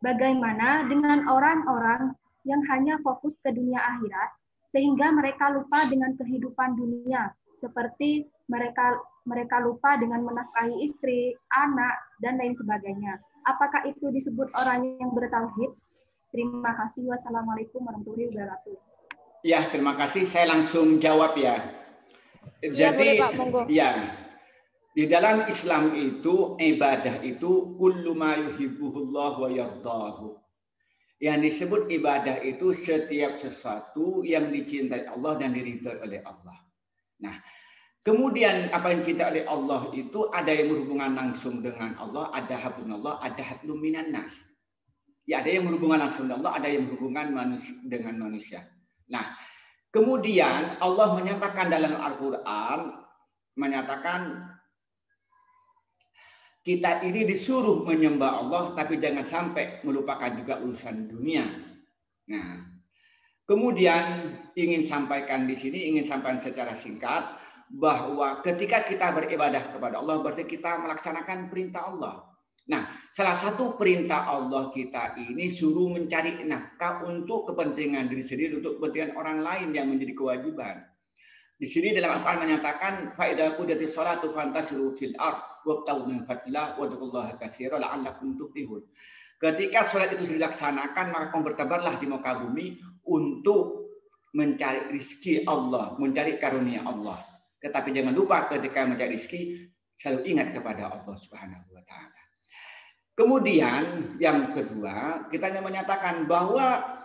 Speaker 4: Bagaimana dengan orang-orang yang hanya fokus ke dunia akhirat sehingga mereka lupa dengan kehidupan dunia, seperti mereka lupa dengan menafkahi istri, anak, dan lain sebagainya. Apakah itu disebut orang yang bertauhid? Terima kasih. Wassalamualaikum warahmatullahi wabarakatuh.
Speaker 2: Ya, terima kasih. Saya langsung jawab ya.
Speaker 1: Ya,
Speaker 2: Jadi,
Speaker 1: boleh, Pak, monggo.
Speaker 2: ya, di dalam Islam itu ibadah itu kullu ma yuhibbuhullah wa yardahu. Yang disebut ibadah itu setiap sesuatu yang dicintai Allah dan diridhai oleh Allah. Nah, kemudian apa yang dicintai oleh Allah itu ada yang berhubungan langsung dengan Allah, ada hablumillah, ada hablum minan nas. Ya, ada yang berhubungan langsung dengan Allah, ada yang berhubungan dengan manusia. Nah, kemudian Allah menyatakan dalam Al-Quran, menyatakan kita ini disuruh menyembah Allah, tapi jangan sampai melupakan juga urusan dunia. Nah, kemudian ingin sampaikan di sini, ingin sampaikan secara singkat, bahwa ketika kita beribadah kepada Allah, berarti kita melaksanakan perintah Allah. Nah, salah satu perintah Allah kita ini suruh mencari nafkah untuk kepentingan diri sendiri, untuk kepentingan orang lain yang menjadi kewajiban. Di sini dalam Al-Quran menyatakan, فَإِذَا قُضِيَتِ الصَّلَاةُ فَانْتَشِرُوا فِي الْأَرْضِ وَابْتَغُوا مِنْ فَضْلِ اللَّهِ وَاذْكُرُوا اللَّهَ كَثِيرًا لَعَلَّكُمْ تُفْلِحُونَ. Ketika sholat itu dilaksanakan, maka kamu bertebarlah di muka bumi untuk mencari rizki Allah, mencari karunia Allah. Tetapi jangan lupa ketika mencari rizki, selalu ingat kepada Allah Subhanahu wa Ta'ala. Kemudian yang kedua, kita hanya menyatakan bahwa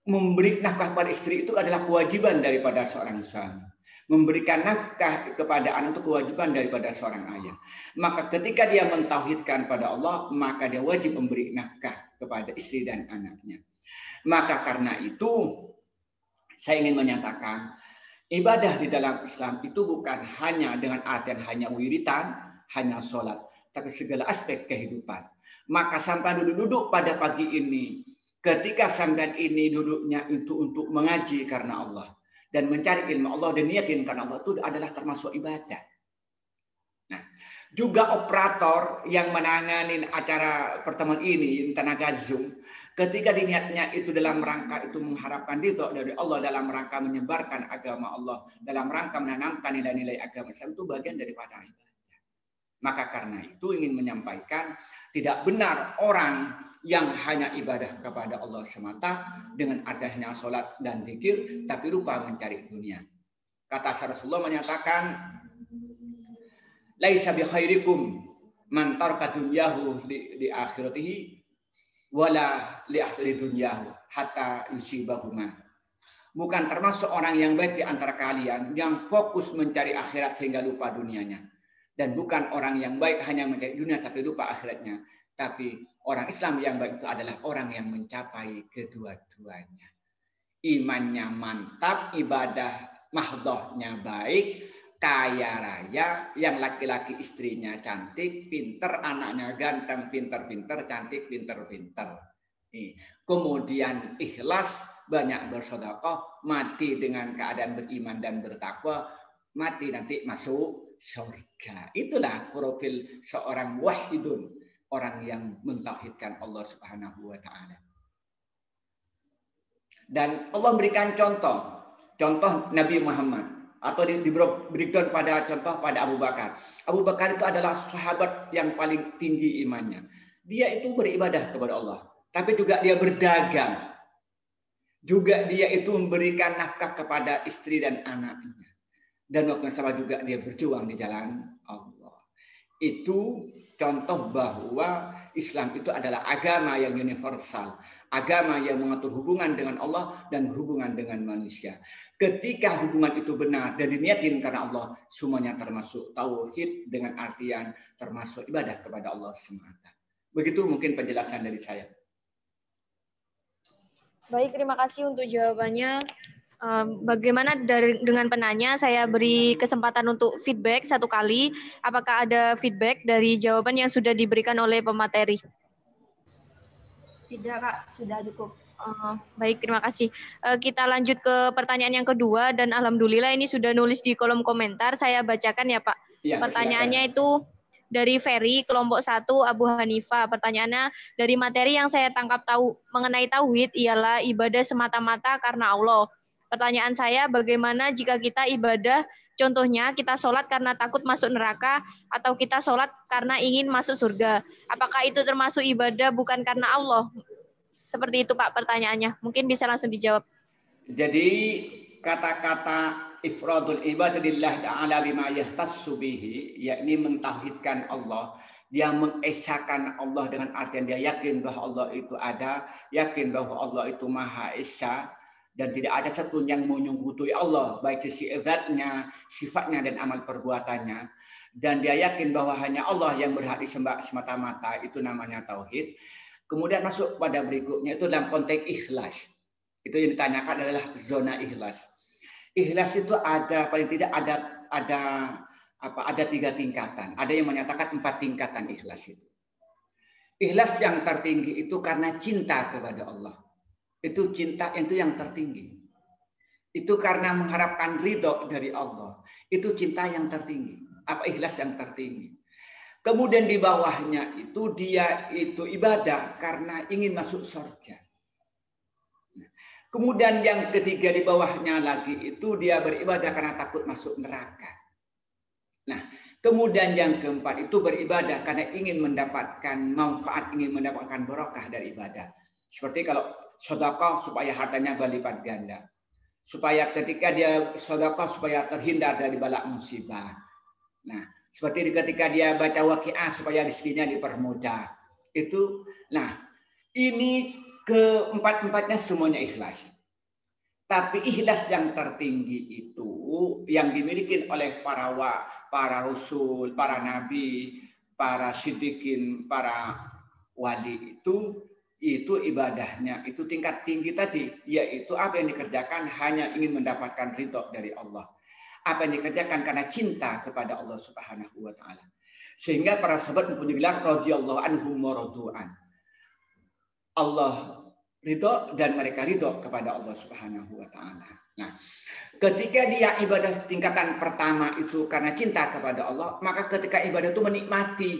Speaker 2: memberi nafkah pada istri itu adalah kewajiban daripada seorang suami. Memberikan nafkah kepada anak itu kewajiban daripada seorang ayah. Maka ketika dia mentauhidkan pada Allah, maka dia wajib memberi nafkah kepada istri dan anaknya. Maka karena itu, saya ingin menyatakan, ibadah di dalam Islam itu bukan hanya dengan artian hanya wiritan, hanya sholat, tapi segala aspek kehidupan. Maka sampai duduk pada pagi ini, ketika sampai ini duduknya itu untuk mengaji karena Allah dan mencari ilmu Allah dan yakin karena Allah, itu adalah termasuk ibadah. Nah, juga operator yang menangani acara pertemuan ini, tenaga Zoom, ketika diniatnya itu dalam rangka itu mengharapkan ridho dari Allah, dalam rangka menyebarkan agama Allah, dalam rangka menanamkan nilai-nilai agama Islam, itu bagian daripada ibadah. Maka karena itu ingin menyampaikan tidak benar orang yang hanya ibadah kepada Allah semata dengan adanya sholat dan zikir, tapi lupa mencari dunia. Kata Rasulullah menyatakan, laisa bi khairikum man taraka dunyahu li akhiratihi wala li akhiri dunyahu hatta yusibahuma. Bukan termasuk orang yang baik di antara kalian yang fokus mencari akhirat sehingga lupa dunianya. Dan bukan orang yang baik hanya mencari dunia tapi lupa akhiratnya. Tapi orang Islam yang baik itu adalah orang yang mencapai kedua-duanya. Imannya mantap, ibadah mahdhahnya baik, kaya raya, yang laki-laki istrinya cantik, pinter, anaknya ganteng, pinter-pinter, cantik, pinter-pinter. Kemudian ikhlas, banyak bersedekah, mati dengan keadaan beriman dan bertakwa, mati nanti masuk surga. Itulah profil seorang wahidun. orang yang mentauhidkan Allah Subhanahu wa taala. Dan Allah berikan contoh Nabi Muhammad atau diberikan pada contoh pada Abu Bakar. Abu Bakar itu adalah sahabat yang paling tinggi imannya. Dia itu beribadah kepada Allah, tapi juga dia berdagang. Juga dia itu memberikan nafkah kepada istri dan anaknya. Dan waktu yang sama juga dia berjuang di jalan Allah. Itu contoh bahwa Islam itu adalah agama yang universal. Agama yang mengatur hubungan dengan Allah dan hubungan dengan manusia. Ketika hubungan itu benar dan diniatin karena Allah, semuanya termasuk tauhid dengan artian termasuk ibadah kepada Allah semata. Begitu mungkin penjelasan dari saya.
Speaker 1: Baik, terima kasih untuk jawabannya. Bagaimana dengan penanya? Saya beri kesempatan untuk feedback satu kali. Apakah ada feedback dari jawaban yang sudah diberikan oleh pemateri?
Speaker 4: Tidak, Kak. Sudah cukup.
Speaker 1: Baik, terima kasih. Kita lanjut ke pertanyaan yang kedua, dan alhamdulillah ini sudah nulis di kolom komentar. Saya bacakan ya, Pak.
Speaker 2: Ya,
Speaker 1: pertanyaannya itu dari Ferry, kelompok 1, Abu Hanifah. Pertanyaannya, dari materi yang saya tangkap tahu mengenai tauhid ialah ibadah semata-mata karena Allah. Pertanyaan saya, bagaimana jika kita ibadah, contohnya kita sholat karena takut masuk neraka, atau kita sholat karena ingin masuk surga? Apakah itu termasuk ibadah bukan karena Allah? Seperti itu, Pak, pertanyaannya. Mungkin bisa langsung dijawab.
Speaker 2: Jadi kata-kata ifradul ibadillah ta'ala bima yahtassu bihi, yakni mentauhidkan Allah, dia mengesahkan Allah dengan artian dia yakin bahwa Allah itu ada, yakin bahwa Allah itu Maha Esa, dan tidak ada satu yang menyekutuai Allah, baik sisi zatnya, sifatnya, dan amal perbuatannya. Dan dia yakin bahwa hanya Allah yang berhak disembah semata-mata, itu namanya tauhid. Kemudian masuk pada berikutnya itu dalam konteks ikhlas. Itu yang ditanyakan adalah zona ikhlas. Ikhlas itu ada paling tidak ada 3 tingkatan. Ada yang menyatakan 4 tingkatan ikhlas itu. Ikhlas yang tertinggi itu karena cinta kepada Allah. Itu cinta itu yang tertinggi. Itu karena mengharapkan ridho dari Allah. Itu cinta yang tertinggi. Ikhlas yang tertinggi. Kemudian di bawahnya itu dia itu ibadah karena ingin masuk surga. Kemudian yang ketiga di bawahnya lagi itu dia beribadah karena takut masuk neraka. Nah, kemudian yang keempat itu beribadah karena ingin mendapatkan manfaat, ingin mendapatkan barokah dari ibadah. Seperti kalau sedekah supaya hartanya berlipat ganda. Supaya ketika dia sedekah supaya terhindar dari bala musibah. Nah, seperti ketika dia baca Waqiah supaya rezekinya dipermudah. Itu, nah, ini keempat-empatnya semuanya ikhlas. Tapi ikhlas yang tertinggi itu yang dimiliki oleh para rasul, para nabi, para siddiqin, para wali itu ibadahnya itu tingkat tinggi tadi, yaitu apa yang dikerjakan hanya ingin mendapatkan ridho dari Allah. Apa yang dikerjakan karena cinta kepada Allah Subhanahu wa taala. Sehingga para sahabat mempunyai gelar radhiyallahu anhum wa radu'an. Allah ridho dan mereka ridho kepada Allah Subhanahu wa taala. Nah, ketika dia ibadah tingkatan pertama itu karena cinta kepada Allah, maka ketika ibadah itu menikmati.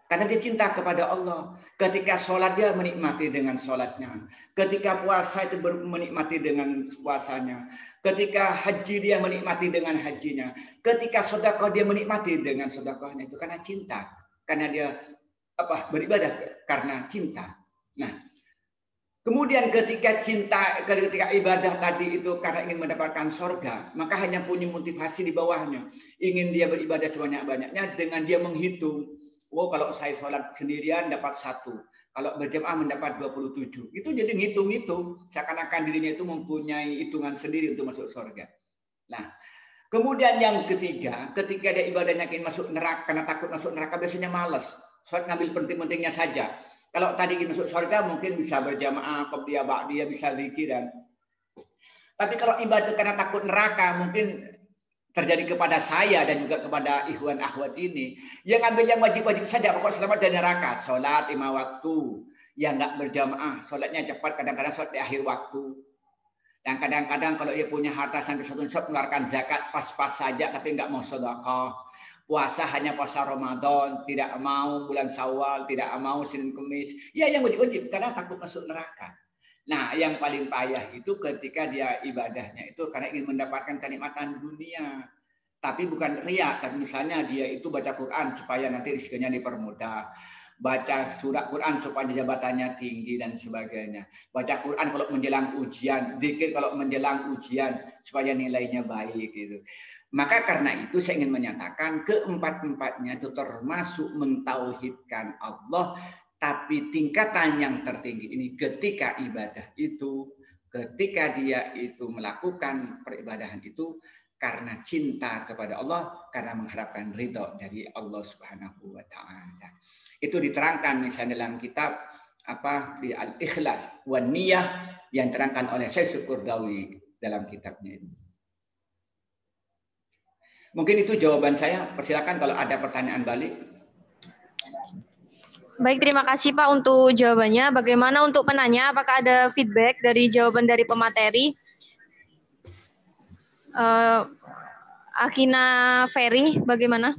Speaker 2: Karena dia cinta kepada Allah. Ketika sholat dia menikmati dengan sholatnya. Ketika puasa itu menikmati dengan puasanya. Ketika haji dia menikmati dengan hajinya. Ketika sedekah dia menikmati dengan sedekahnya. Itu karena cinta. Karena dia beribadah karena cinta. Nah, kemudian ketika ibadah tadi itu karena ingin mendapatkan surga, maka hanya punya motivasi di bawahnya. Ingin dia beribadah sebanyak-banyaknya dengan dia menghitung. Oh, kalau saya sholat sendirian dapat 1. Kalau berjamaah mendapat 27. Itu jadi ngitung-ngitung. Seakan-akan dirinya itu mempunyai hitungan sendiri untuk masuk surga. Nah, kemudian yang ketiga, ketika dia ibadahnya ingin masuk neraka, karena takut masuk neraka, biasanya malas. Sholat ngambil penting-pentingnya saja. Kalau tadi ingin masuk surga, mungkin bisa berjamaah, dia bisa zikiran. Tapi kalau ibadah karena takut neraka, mungkin terjadi kepada saya dan juga kepada ikhwan akhwat ini, yang ambil yang wajib-wajib saja, pokok selamat dari neraka. Sholat 5 waktu, yang nggak berjamaah, sholatnya cepat, kadang-kadang sholat di akhir waktu. Dan kadang-kadang kalau dia punya harta sampai 1 nisab, mengeluarkan zakat pas-pas saja, tapi nggak mau sedekah. Puasa hanya puasa Ramadan, tidak mau bulan Syawal, tidak mau Senin Kemis. Ya yang wajib-wajib karena takut masuk neraka. Nah, yang paling payah itu ketika dia ibadahnya itu karena ingin mendapatkan kenikmatan dunia. Tapi bukan riya, tapi misalnya dia itu baca Quran supaya nanti rezekinya dipermudah. Baca surat Quran supaya jabatannya tinggi dan sebagainya. Baca Quran kalau menjelang ujian, zikir kalau menjelang ujian supaya nilainya baik gitu. Maka karena itu saya ingin menyatakan keempat-empatnya itu termasuk mentauhidkan Allah, tapi tingkatan yang tertinggi ini ketika ibadah itu, ketika dia itu melakukan peribadahan itu karena cinta kepada Allah, karena mengharapkan ridho dari Allah Subhanahu wa taala. Itu diterangkan misalnya dalam kitab di Al-Ikhlas wan Niyah yang diterangkan oleh Syekh Qurdawi dalam kitabnya ini. Mungkin itu jawaban saya. Persilakan kalau ada pertanyaan balik.
Speaker 1: Baik, terima kasih Pak untuk jawabannya. Bagaimana untuk penanya? Apakah ada feedback dari jawaban dari pemateri? Akina Ferry, bagaimana?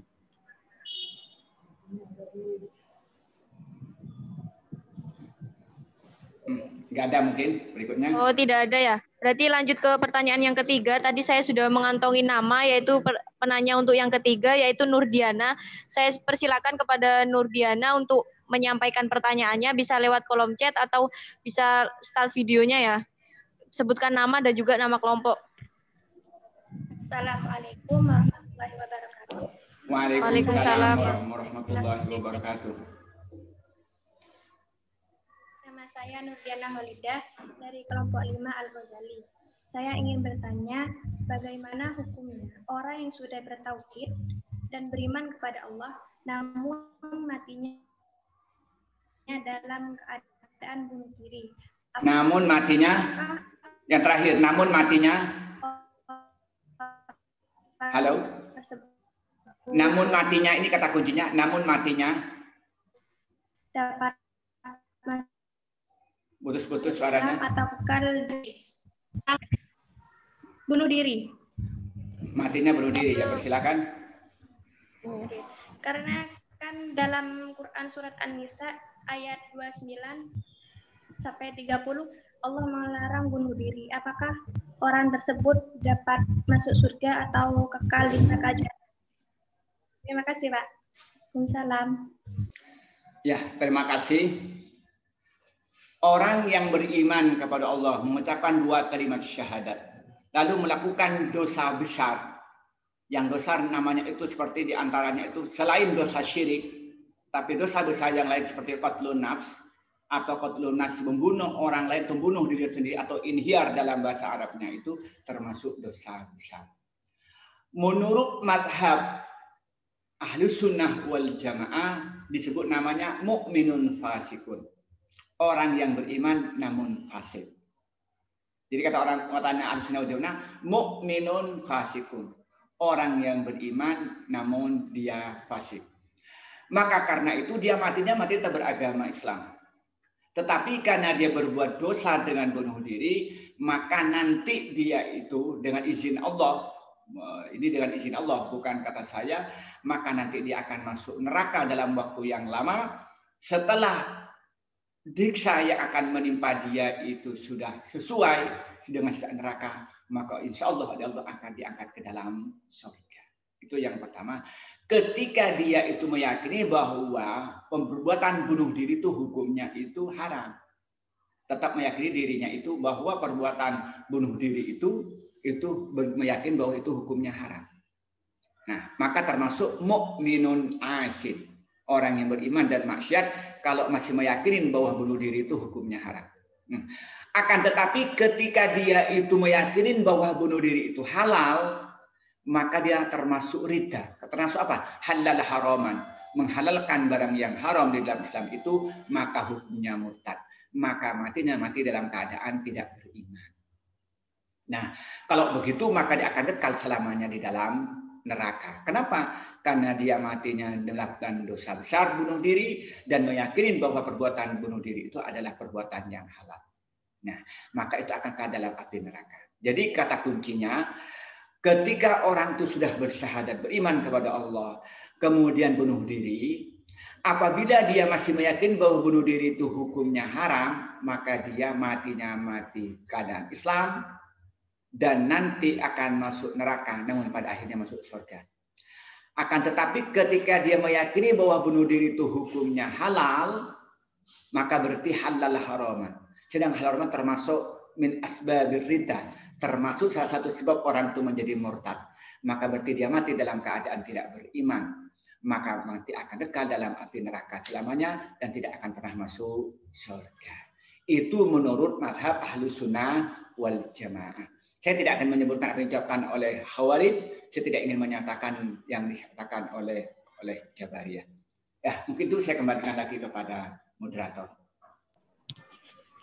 Speaker 2: Nggak ada mungkin berikutnya.
Speaker 1: Oh, tidak ada ya. Berarti lanjut ke pertanyaan yang ketiga. Tadi saya sudah mengantongi nama, yaitu penanya untuk yang ketiga, yaitu Nurdiana. Saya persilakan kepada Nurdiana untuk menyampaikan pertanyaannya, bisa lewat kolom chat atau bisa start videonya ya. Sebutkan nama dan juga nama kelompok.
Speaker 5: Assalamualaikum warahmatullahi wabarakatuh.
Speaker 2: Waalaikumsalam warahmatullahi wabarakatuh.
Speaker 5: Nama saya Nurdiana Holidah dari kelompok 5 Al-Ghazali. Saya ingin bertanya, bagaimana hukumnya orang yang sudah bertauhid dan beriman kepada Allah, namun matinya dalam keadaan bunuh diri?
Speaker 2: Namun matinya, yang terakhir, namun matinya, halo? Namun matinya, ini kata kuncinya, namun matinya
Speaker 5: dapat
Speaker 2: putus-putus suaranya.
Speaker 5: Atau bunuh diri.
Speaker 2: Matinya bunuh diri, ya persilakan.
Speaker 5: Karena kan dalam Quran surat An-Nisa ayat 29 sampai 30 Allah melarang bunuh diri. Apakah orang tersebut dapat masuk surga atau kekal di neraka? Terima kasih, Pak. Waalaikumsalam.
Speaker 2: Ya, terima kasih. Orang yang beriman kepada Allah mengucapkan 2 kalimat syahadat, lalu melakukan dosa besar. Yang dosa namanya itu seperti diantaranya itu selain dosa syirik, tapi dosa besar yang lain seperti qatlun nafs atau qatlun nafs, membunuh orang lain, membunuh diri sendiri atau inhiar dalam bahasa Arabnya itu termasuk dosa besar. Menurut madhab Ahlus Sunnah wal Jamaah disebut namanya mukminun fasikun. Orang yang beriman namun fasik. Jadi kata orang katanya Ahlus Sunnah wal Jamaah, mukminun fasikun. Orang yang beriman namun dia fasik. Maka karena itu dia matinya mati tetap beragama Islam. Tetapi karena dia berbuat dosa dengan bunuh diri, maka nanti dia itu dengan izin Allah, ini dengan izin Allah bukan kata saya, maka nanti dia akan masuk neraka dalam waktu yang lama. Setelah diksa yang akan menimpa dia itu sudah sesuai dengan sisa neraka, maka insya Allah akan diangkat ke dalam surga. Itu yang pertama. Ketika dia itu meyakini bahwa perbuatan bunuh diri itu hukumnya itu haram, tetap meyakini dirinya itu bahwa perbuatan bunuh diri itu meyakini bahwa itu hukumnya haram. Nah, maka termasuk mukminun asid, orang yang beriman dan maksiat kalau masih meyakini bahwa bunuh diri itu hukumnya haram. Akan tetapi ketika dia itu meyakini bahwa bunuh diri itu halal, maka dia termasuk ridha. Termasuk apa? Halal haraman. Menghalalkan barang yang haram di dalam Islam itu, maka hukumnya murtad. Maka matinya mati dalam keadaan tidak beriman. Nah, kalau begitu maka dia akan kekal selamanya di dalam neraka. Kenapa? Karena dia matinya melakukan dosa besar bunuh diri dan meyakini bahwa perbuatan bunuh diri itu adalah perbuatan yang halal. Nah, maka itu akan ke dalam api neraka. Jadi kata kuncinya, Ketika orang itu sudah bersyahadat, beriman kepada Allah, kemudian bunuh diri, apabila dia masih meyakini bahwa bunuh diri itu hukumnya haram, maka dia matinya mati keadaan Islam dan nanti akan masuk neraka, namun pada akhirnya masuk surga. Akan tetapi ketika dia meyakini bahwa bunuh diri itu hukumnya halal, maka berarti halal haraman. Sedang haraman termasuk min asbabir riddah, termasuk salah satu sebab orang itu menjadi murtad. Maka berarti dia mati dalam keadaan tidak beriman. Maka nanti akan kekal dalam api neraka selamanya dan tidak akan pernah masuk surga. Itu menurut mazhab Ahlus Sunnah wal Jamaah. Saya tidak akan menyebutkan apa yang diucapkan oleh Khawarij, saya tidak ingin menyatakan yang dikatakan oleh Jabariyah. Ya, mungkin itu saya kembalikan lagi kepada moderator.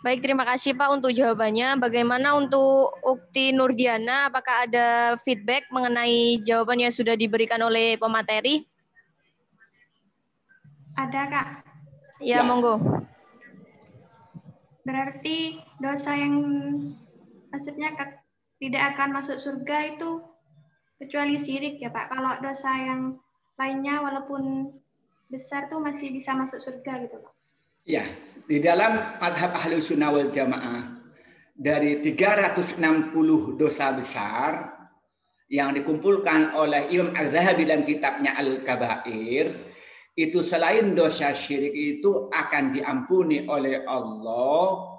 Speaker 1: Baik, terima kasih Pak untuk jawabannya. Bagaimana untuk Ukti Nurdiana, apakah ada feedback mengenai jawaban yang sudah diberikan oleh pemateri?
Speaker 5: Ada, Kak.
Speaker 1: Ya, monggo.
Speaker 5: Berarti dosa yang maksudnya tidak akan masuk surga itu kecuali syirik ya Pak. Kalau dosa yang lainnya walaupun besar tuh masih bisa masuk surga gitu Pak.
Speaker 2: Ya, di dalam mazhab Ahlus Sunnah wal Jamaah dari 360 dosa besar yang dikumpulkan oleh Imam Az-Zahabi dalam kitabnya Al-Kabair, itu selain dosa syirik itu akan diampuni oleh Allah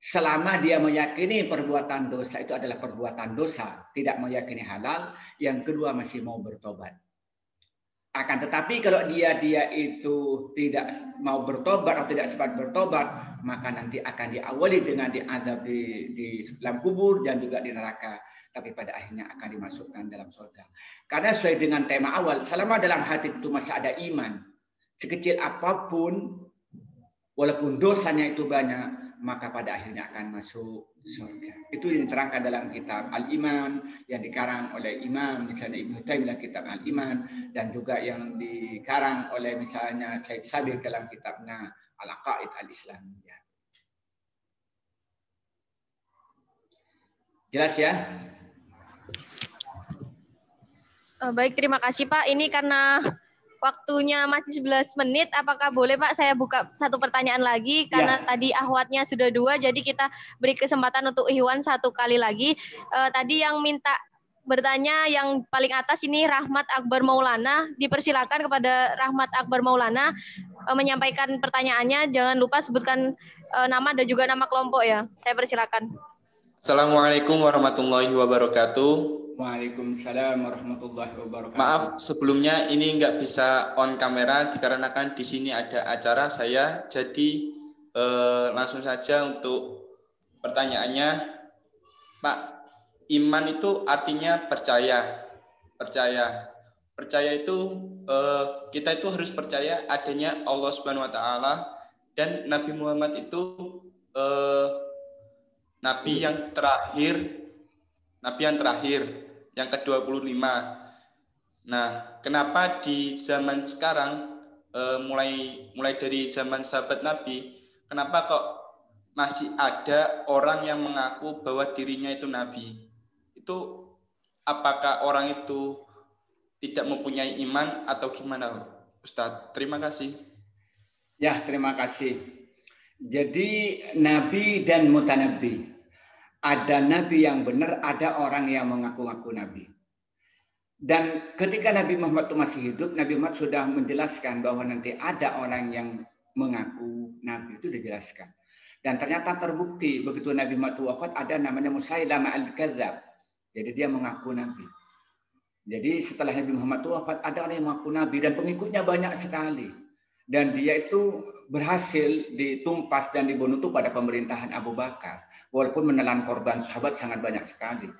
Speaker 2: selama dia meyakini perbuatan dosa itu adalah perbuatan dosa, tidak meyakini halal, yang kedua masih mau bertobat. Akan tetapi kalau dia itu tidak mau bertobat atau tidak sempat bertobat, maka nanti akan diawali dengan diazab di dalam kubur dan juga di neraka. Tapi pada akhirnya akan dimasukkan dalam surga. Karena sesuai dengan tema awal, selama dalam hati itu masih ada iman, sekecil apapun, walaupun dosanya itu banyak, maka pada akhirnya akan masuk surga. Itu yang diterangkan dalam kitab Al-Iman yang dikarang oleh Imam misalnya Ibnu Taimiyah kitab Al-Iman, dan juga yang dikarang oleh misalnya Said Sabiq dalam kitabnya Al-Aqaid Al-Islamiyah. Jelas ya?
Speaker 1: Baik, terima kasih Pak. Ini karena waktunya masih 11 menit, apakah boleh Pak saya buka satu pertanyaan lagi? Karena tadi ahwatnya sudah 2, jadi kita beri kesempatan untuk Ikhwan 1 kali lagi. Tadi yang minta bertanya yang paling atas ini Rahmat Akbar Maulana. Dipersilakan kepada Rahmat Akbar Maulana menyampaikan pertanyaannya. Jangan lupa sebutkan nama dan juga nama kelompok ya. Saya persilakan.
Speaker 6: Assalamualaikum warahmatullahi wabarakatuh.
Speaker 2: Waalaikumsalam warahmatullahi wabarakatuh.
Speaker 6: Maaf sebelumnya ini nggak bisa on kamera dikarenakan di sini ada acara saya, jadi langsung saja untuk pertanyaannya, Pak. Iman itu artinya percaya. Percaya itu kita itu harus percaya adanya Allah Subhanahu Wa Taala dan Nabi Muhammad itu Nabi yang terakhir yang ke-25. Nah, kenapa di zaman sekarang mulai dari zaman sahabat Nabi, kenapa kok masih ada orang yang mengaku bahwa dirinya itu Nabi? Itu apakah orang itu tidak mempunyai iman atau gimana, Ustadz? Terima kasih.
Speaker 2: Ya, terima kasih. Jadi Nabi dan mutanabbi. Ada Nabi yang benar, ada orang yang mengaku-ngaku Nabi. Dan ketika Nabi Muhammad itu masih hidup, Nabi Muhammad sudah menjelaskan bahwa nanti ada orang yang mengaku Nabi, itu dijelaskan. Dan ternyata terbukti begitu Nabi Muhammad wafat ada namanya Musailamah al-Kadzab. Jadi dia mengaku Nabi. Jadi setelah Nabi Muhammad wafat ada orang yang mengaku Nabi dan pengikutnya banyak sekali. Dan dia itu berhasil ditumpas dan dibunuh pada pemerintahan Abu Bakar. Walaupun menelan korban sahabat sangat banyak sekali.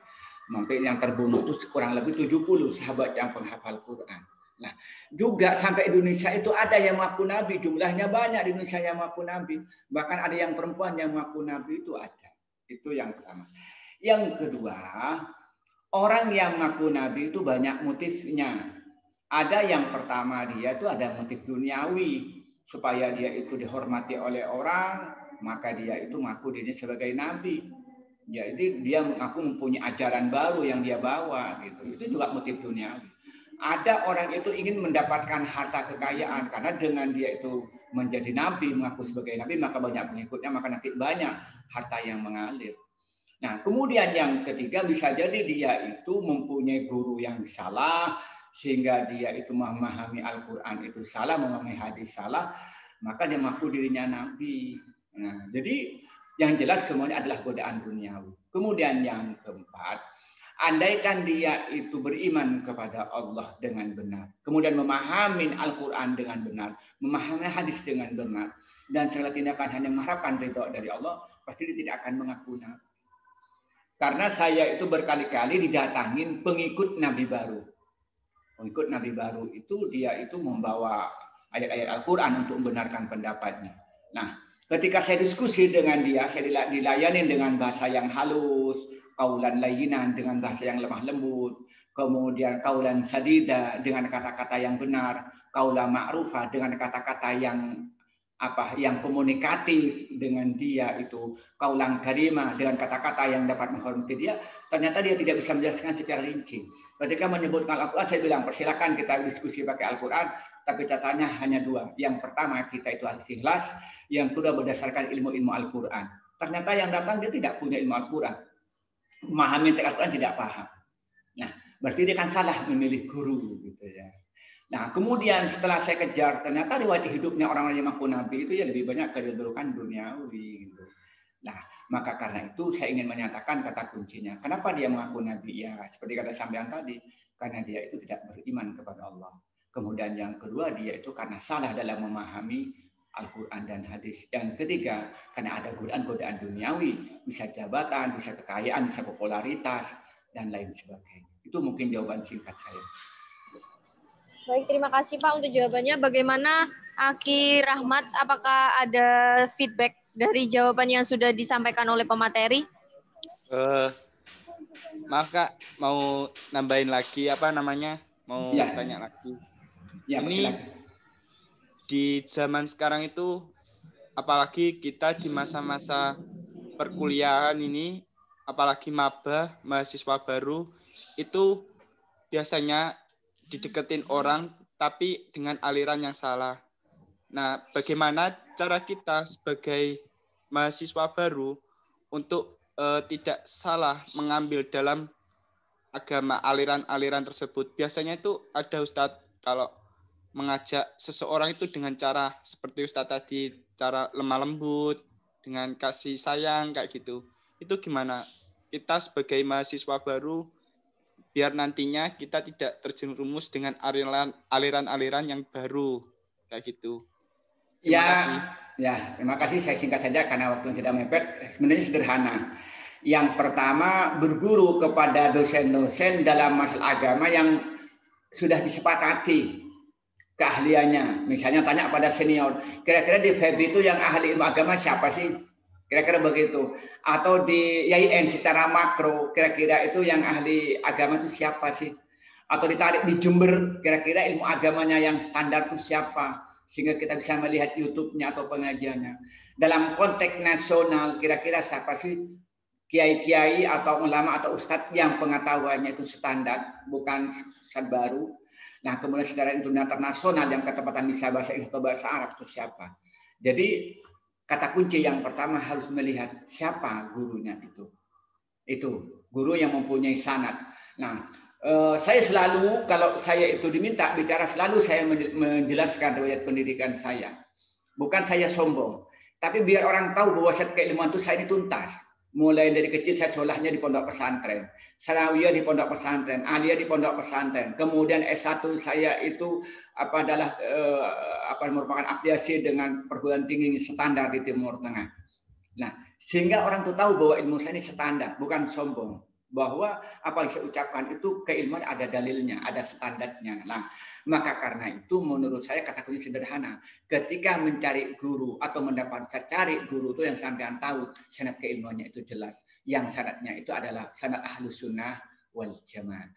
Speaker 2: Sampai yang terbunuh itu kurang lebih 70 sahabat yang penghafal Quran. Nah, juga sampai Indonesia itu ada yang mengaku Nabi. Jumlahnya banyak di Indonesia yang mengaku Nabi. Bahkan ada yang perempuan yang mengaku Nabi itu ada. Itu yang pertama. Yang kedua, orang yang mengaku Nabi itu banyak motifnya. Ada yang pertama dia itu ada motif duniawi. Supaya dia itu dihormati oleh orang, maka dia itu mengaku dirinya sebagai Nabi. Ya, itu dia mengaku mempunyai ajaran baru yang dia bawa gitu. Itu juga motif duniawi. Ada orang itu ingin mendapatkan harta kekayaan karena dengan dia itu menjadi nabi, mengaku sebagai nabi, maka banyak pengikutnya, maka nanti banyak harta yang mengalir. Nah, kemudian yang ketiga bisa jadi dia itu mempunyai guru yang salah sehingga dia itu memahami Al-Qur'an itu salah, memahami hadis salah, maka dia mengaku dirinya nabi. Nah, jadi yang jelas semuanya adalah godaan duniawi. Kemudian yang keempat, andaikan dia itu beriman kepada Allah dengan benar, kemudian memahami Al-Quran dengan benar, memahami hadis dengan benar, dan segala tindakan hanya mengharapkan ridho dari Allah, pasti dia tidak akan mengaku nabi. Karena saya itu berkali-kali didatangin pengikut nabi baru. Pengikut nabi baru itu dia itu membawa ayat-ayat Al-Quran untuk membenarkan pendapatnya. Nah, ketika saya diskusi dengan dia, saya dilayani dengan bahasa yang halus, kaulan layinan dengan bahasa yang lemah lembut, kemudian kaulan sadida dengan kata-kata yang benar, kaulan ma'rufah dengan kata-kata yang komunikatif dengan dia itu, kaulan karimah dengan kata-kata yang dapat menghormati dia. Ternyata dia tidak bisa menjelaskan secara rinci. Ketika menyebutkan Al-Quran, saya bilang persilakan kita diskusi pakai Al-Quran, tapi catatannya hanya dua. Yang pertama, kita itu harus ikhlas. Yang kedua, berdasarkan ilmu-ilmu Al-Quran. Ternyata yang datang dia tidak punya ilmu Al-Quran. Memahami teks Al-Quran tidak paham. Nah, berarti dia kan salah memilih guru gitu ya. Nah, kemudian setelah saya kejar, ternyata riwayat hidupnya orang-orang yang mengaku nabi itu ya lebih banyak kecenderungan duniawi gitu. Nah, maka karena itu saya ingin menyatakan kata kuncinya. Kenapa dia mengaku nabi? Ya, seperti kata sampean tadi, karena dia itu tidak beriman kepada Allah. Kemudian yang kedua, dia itu karena salah dalam memahami Al-Quran dan hadis. Yang ketiga, karena ada godaan-godaan duniawi, bisa jabatan, bisa kekayaan, bisa popularitas, dan lain sebagainya. Itu mungkin jawaban singkat saya.
Speaker 1: Baik, terima kasih Pak untuk jawabannya. Bagaimana Aki Rahmat, apakah ada feedback dari jawaban yang sudah disampaikan oleh pemateri?
Speaker 6: Maaf Kak, mau nambahin lagi mau
Speaker 2: ya.
Speaker 6: tanya lagi.
Speaker 2: Ya,
Speaker 6: ini di zaman sekarang itu, apalagi kita di masa-masa perkuliahan ini, apalagi maba, mahasiswa baru, itu biasanya dideketin orang tapi dengan aliran yang salah. Nah, bagaimana cara kita sebagai mahasiswa baru untuk tidak salah mengambil dalam agama aliran-aliran tersebut? Biasanya itu ada Ustadz kalau mengajak seseorang itu dengan cara seperti Ustadz tadi, cara lemah lembut, dengan kasih sayang kayak gitu. Itu gimana? Kita sebagai mahasiswa baru biar nantinya kita tidak terjerumus dengan aliran-aliran yang baru kayak gitu. Terima kasih.
Speaker 2: Ya, terima kasih. Saya singkat saja karena waktu kita mepet. Sebenarnya sederhana. Yang pertama, berguru kepada dosen-dosen dalam masalah agama yang sudah disepakati keahliannya. Misalnya tanya pada senior, kira-kira di FEB itu yang ahli ilmu agama siapa sih? Kira-kira begitu. Atau di YIN secara makro, kira-kira itu yang ahli agama itu siapa sih? Atau ditarik di Jember, kira-kira ilmu agamanya yang standar itu siapa? Sehingga kita bisa melihat YouTube-nya atau pengajiannya. Dalam konteks nasional, kira-kira siapa sih kiai-kiai atau ulama atau ustadz yang pengetahuannya itu standar, bukan ustadz baru. Nah, kemudian secara internasional yang ketepatan bisa bahasa Inggris atau bahasa Arab itu siapa? Jadi kata kunci yang pertama harus melihat siapa gurunya itu. Itu guru yang mempunyai sanad. Nah, saya selalu kalau saya itu diminta bicara selalu saya menjelaskan riwayat pendidikan saya. Bukan saya sombong, tapi biar orang tahu bahwa saya keilmuan itu saya ini tuntas. Mulai dari kecil saya sekolahnya di pondok pesantren, sanawiyah di pondok pesantren, aliyah di pondok pesantren. Kemudian S1 saya itu adalah merupakan afiliasi dengan perguruan tinggi standar di Timur Tengah. Nah, sehingga orang tuh tahu bahwa ilmu saya ini standar, bukan sombong. Bahwa apa yang saya ucapkan itu keilmuan ada dalilnya, ada standarnya. Nah, maka karena itu menurut saya kata kunci sederhana. Ketika mencari guru atau cari guru itu yang sampean tahu sanad keilmuannya itu jelas. Yang sanadnya itu adalah sanad ahlus sunnah wal jamaah.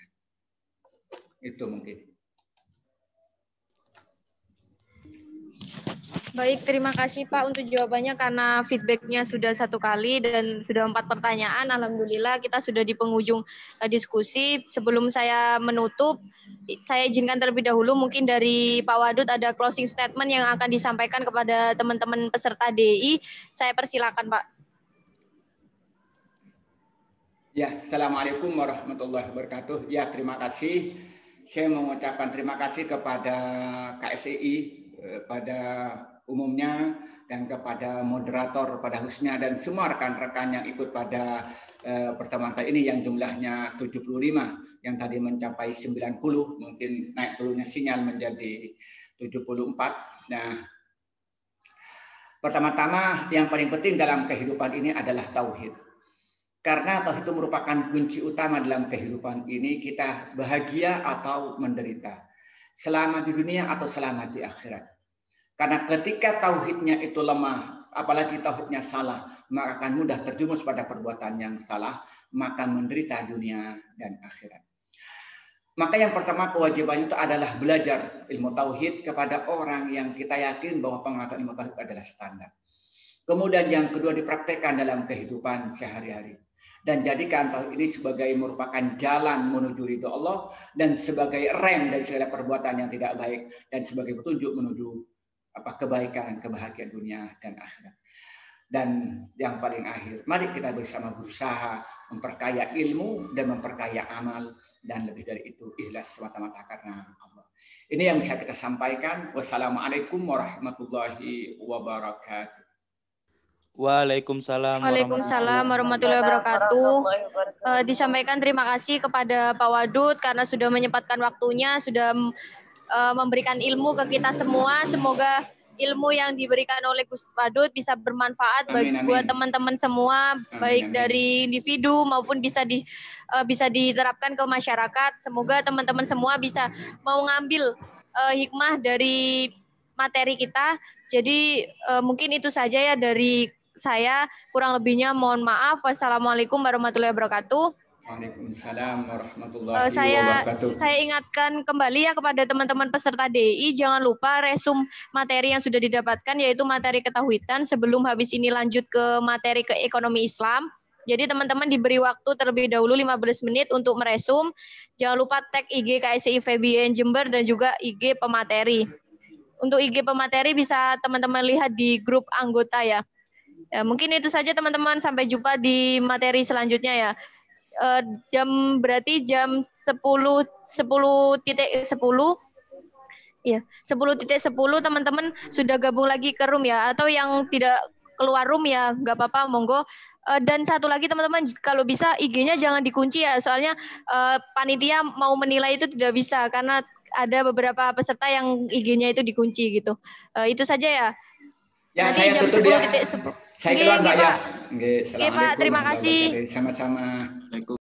Speaker 2: Itu mungkin.
Speaker 1: Baik, terima kasih Pak untuk jawabannya karena feedbacknya sudah 1 kali dan sudah 4 pertanyaan. Alhamdulillah kita sudah di penghujung diskusi. Sebelum saya menutup, saya izinkan terlebih dahulu mungkin dari Pak Wadud ada closing statement yang akan disampaikan kepada teman-teman peserta DI. Saya persilakan Pak.
Speaker 2: Ya, Assalamualaikum warahmatullahi wabarakatuh. Ya, terima kasih. Saya mengucapkan terima kasih kepada KSEI, pada umumnya, dan kepada moderator, pada khususnya, dan semua rekan-rekan yang ikut pada pertemuan kali ini yang jumlahnya 75, yang tadi mencapai 90, mungkin naik turunnya sinyal menjadi 74. Nah, pertama-tama yang paling penting dalam kehidupan ini adalah tauhid. Karena tauhid itu merupakan kunci utama dalam kehidupan ini, kita bahagia atau menderita, selamat di dunia atau selamat di akhirat. Karena ketika tauhidnya itu lemah, apalagi tauhidnya salah, maka akan mudah terjumus pada perbuatan yang salah, maka menderita dunia dan akhirat. Maka yang pertama kewajibannya itu adalah belajar ilmu tauhid kepada orang yang kita yakin bahwa pengetahuan ilmu tauhid adalah standar. Kemudian yang kedua dipraktekkan dalam kehidupan sehari-hari. Dan jadikan tauhid ini sebagai merupakan jalan menuju ridho Allah dan sebagai rem dari segala perbuatan yang tidak baik dan sebagai petunjuk menuju kebaikan, kebahagiaan dunia dan akhirat. Dan yang paling akhir, mari kita bersama berusaha memperkaya ilmu dan memperkaya amal, dan lebih dari itu ikhlas semata-mata karena Allah. Ini yang bisa kita sampaikan. Wassalamualaikum warahmatullahi wabarakatuh.
Speaker 6: Waalaikumsalam
Speaker 1: warahmatullahi wabarakatuh. Disampaikan terima kasih kepada Pak Wadud karena sudah menyempatkan waktunya, sudah memberikan ilmu ke kita semua. Semoga ilmu yang diberikan oleh Gus Wadud bisa bermanfaat buat teman-teman semua, baik dari individu maupun bisa diterapkan ke masyarakat. Semoga teman-teman semua bisa mau ngambil hikmah dari materi kita. Jadi mungkin itu saja ya dari saya, kurang lebihnya mohon maaf. Wassalamualaikum warahmatullahi wabarakatuh.
Speaker 2: Waalaikumsalam warahmatullahi wabarakatuh.
Speaker 1: Saya ingatkan kembali ya kepada teman-teman peserta DI, jangan lupa resum materi yang sudah didapatkan, yaitu materi ketauhidan, sebelum habis ini lanjut ke materi ke ekonomi Islam. Jadi teman-teman diberi waktu terlebih dahulu 15 menit untuk meresum. Jangan lupa tag IG KSEI FEBIN Jember dan juga IG pemateri. Untuk IG pemateri bisa teman-teman lihat di grup anggota ya. Mungkin itu saja teman-teman, sampai jumpa di materi selanjutnya ya. Berarti jam 10.10 ya, 10.10 teman-teman sudah gabung lagi ke room ya, atau yang tidak keluar room ya nggak apa-apa, monggo. Dan satu lagi teman-teman, kalau bisa IG-nya jangan dikunci ya, soalnya panitia mau menilai itu tidak bisa karena ada beberapa peserta yang IG-nya itu dikunci gitu. Itu saja ya.
Speaker 2: Ya,
Speaker 1: nanti
Speaker 2: saya
Speaker 1: jam 10.10.
Speaker 2: Saya keluar Mbak ya.
Speaker 1: Oke Pak, terima kasih.
Speaker 2: Sama-sama.